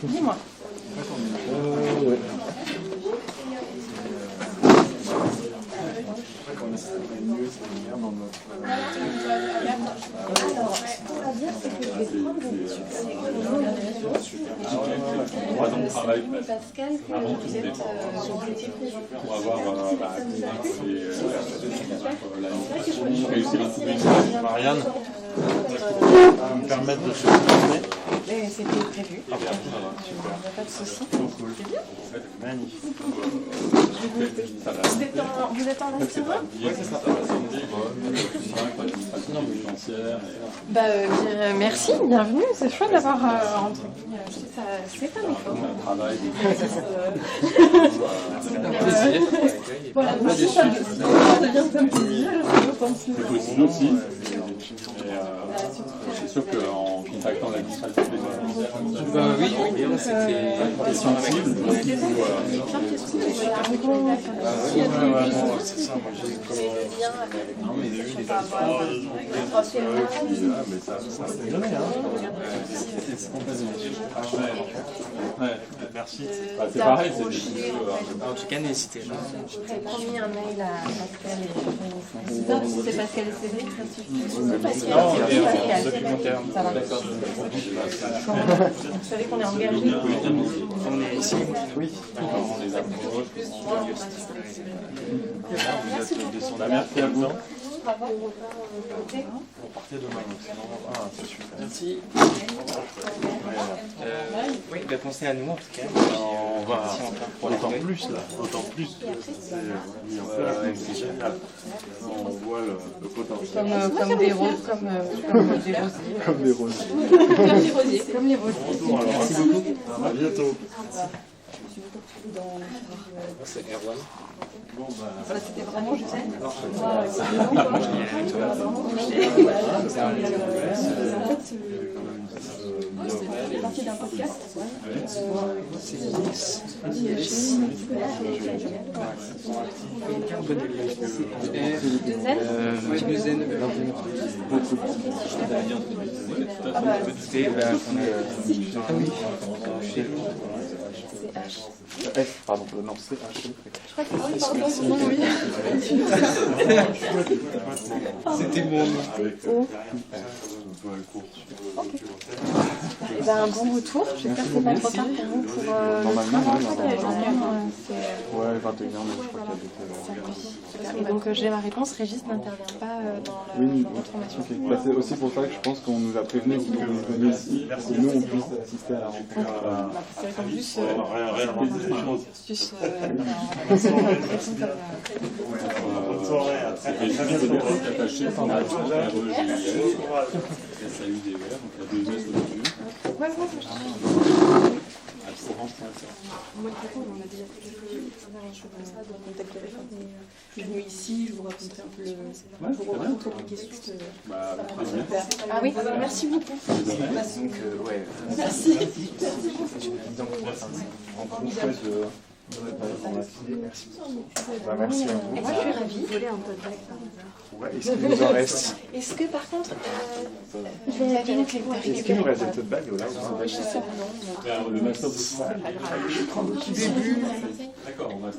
Dis-moi. Pascal, avant tout pour avoir réussi à trouver Marianne, va me permettre de se tourner. C'était prévu. Il n'y a pas de souci. C'est bien. Magnifique. Vous êtes en extérieur? Merci, bienvenue. C'est chouette d'avoir entre ça, c'est un effort. Voilà, ça devient plaisir. C'est possible aussi. C'est sûr qu'en contactant l'administration oui, c'était sensible. C'est ça, moi j'ai merci. C'est pareil, en tout cas, n'hésitez pas. J'ai promis un mail à Pascal et c'est Pascal et Cédric, ça suffit. Documentaire. Ça va. Vous savez qu'on est engagé. On est ici. Oui. on les approche. Merci beaucoup. Merci à vous. On partez demain, donc c'est normal. Ah, c'est super. Merci. Oui, pensez à nous en tout cas. On va autant plus là, autant plus. C'est mis en place, c'est génial. On voit le potentiel. Comme des roses, comme des rosiers. Comme des roses. Comme les rosiers. Comme les rosiers. Bonjour, alors. Merci beaucoup. À bientôt. C'est Erwan. Bon, Voilà, c'était vraiment juste. C'est parti d'un podcast. Pardon, non, c'est H. Je crois que c'est pardon, oui. C'était bon. Et ben, un bon retour. J'espère que c'est pas trop tard pour vous pour Normalement, ouais, 21h, mais je crois qu'il y a des et donc j'ai ma réponse. Régis n'intervient pas dans la formation. Ok. Bah, c'est aussi pour ça que je pense qu'on nous a prévenu que vous veniez ici, pour que nous on puisse assister à la rencontre. C'est vrai qu'en plus, bonne soirée. À très bientôt. Attaché par la salut des verts, donc la 2S au début. ouais. orange.fr. Moi, du coup, on en a déjà fait quelques choses comme ça, de contact téléphone. Je suis venue ici, je vous raconterai un peu je vous raconterai les questions. Super. Ah oui, merci beaucoup. Donc, ouais. Merci. Merci. Merci à vous. Et moi, je suis ravie. Voler un peu de bague par hasard. Ouais, est-ce qu'il nous en reste? Est-ce que par contre, Est-ce qu'il nous reste des petites bagues là? je sais pas, non. Le master de D'accord, on va D'accord, on va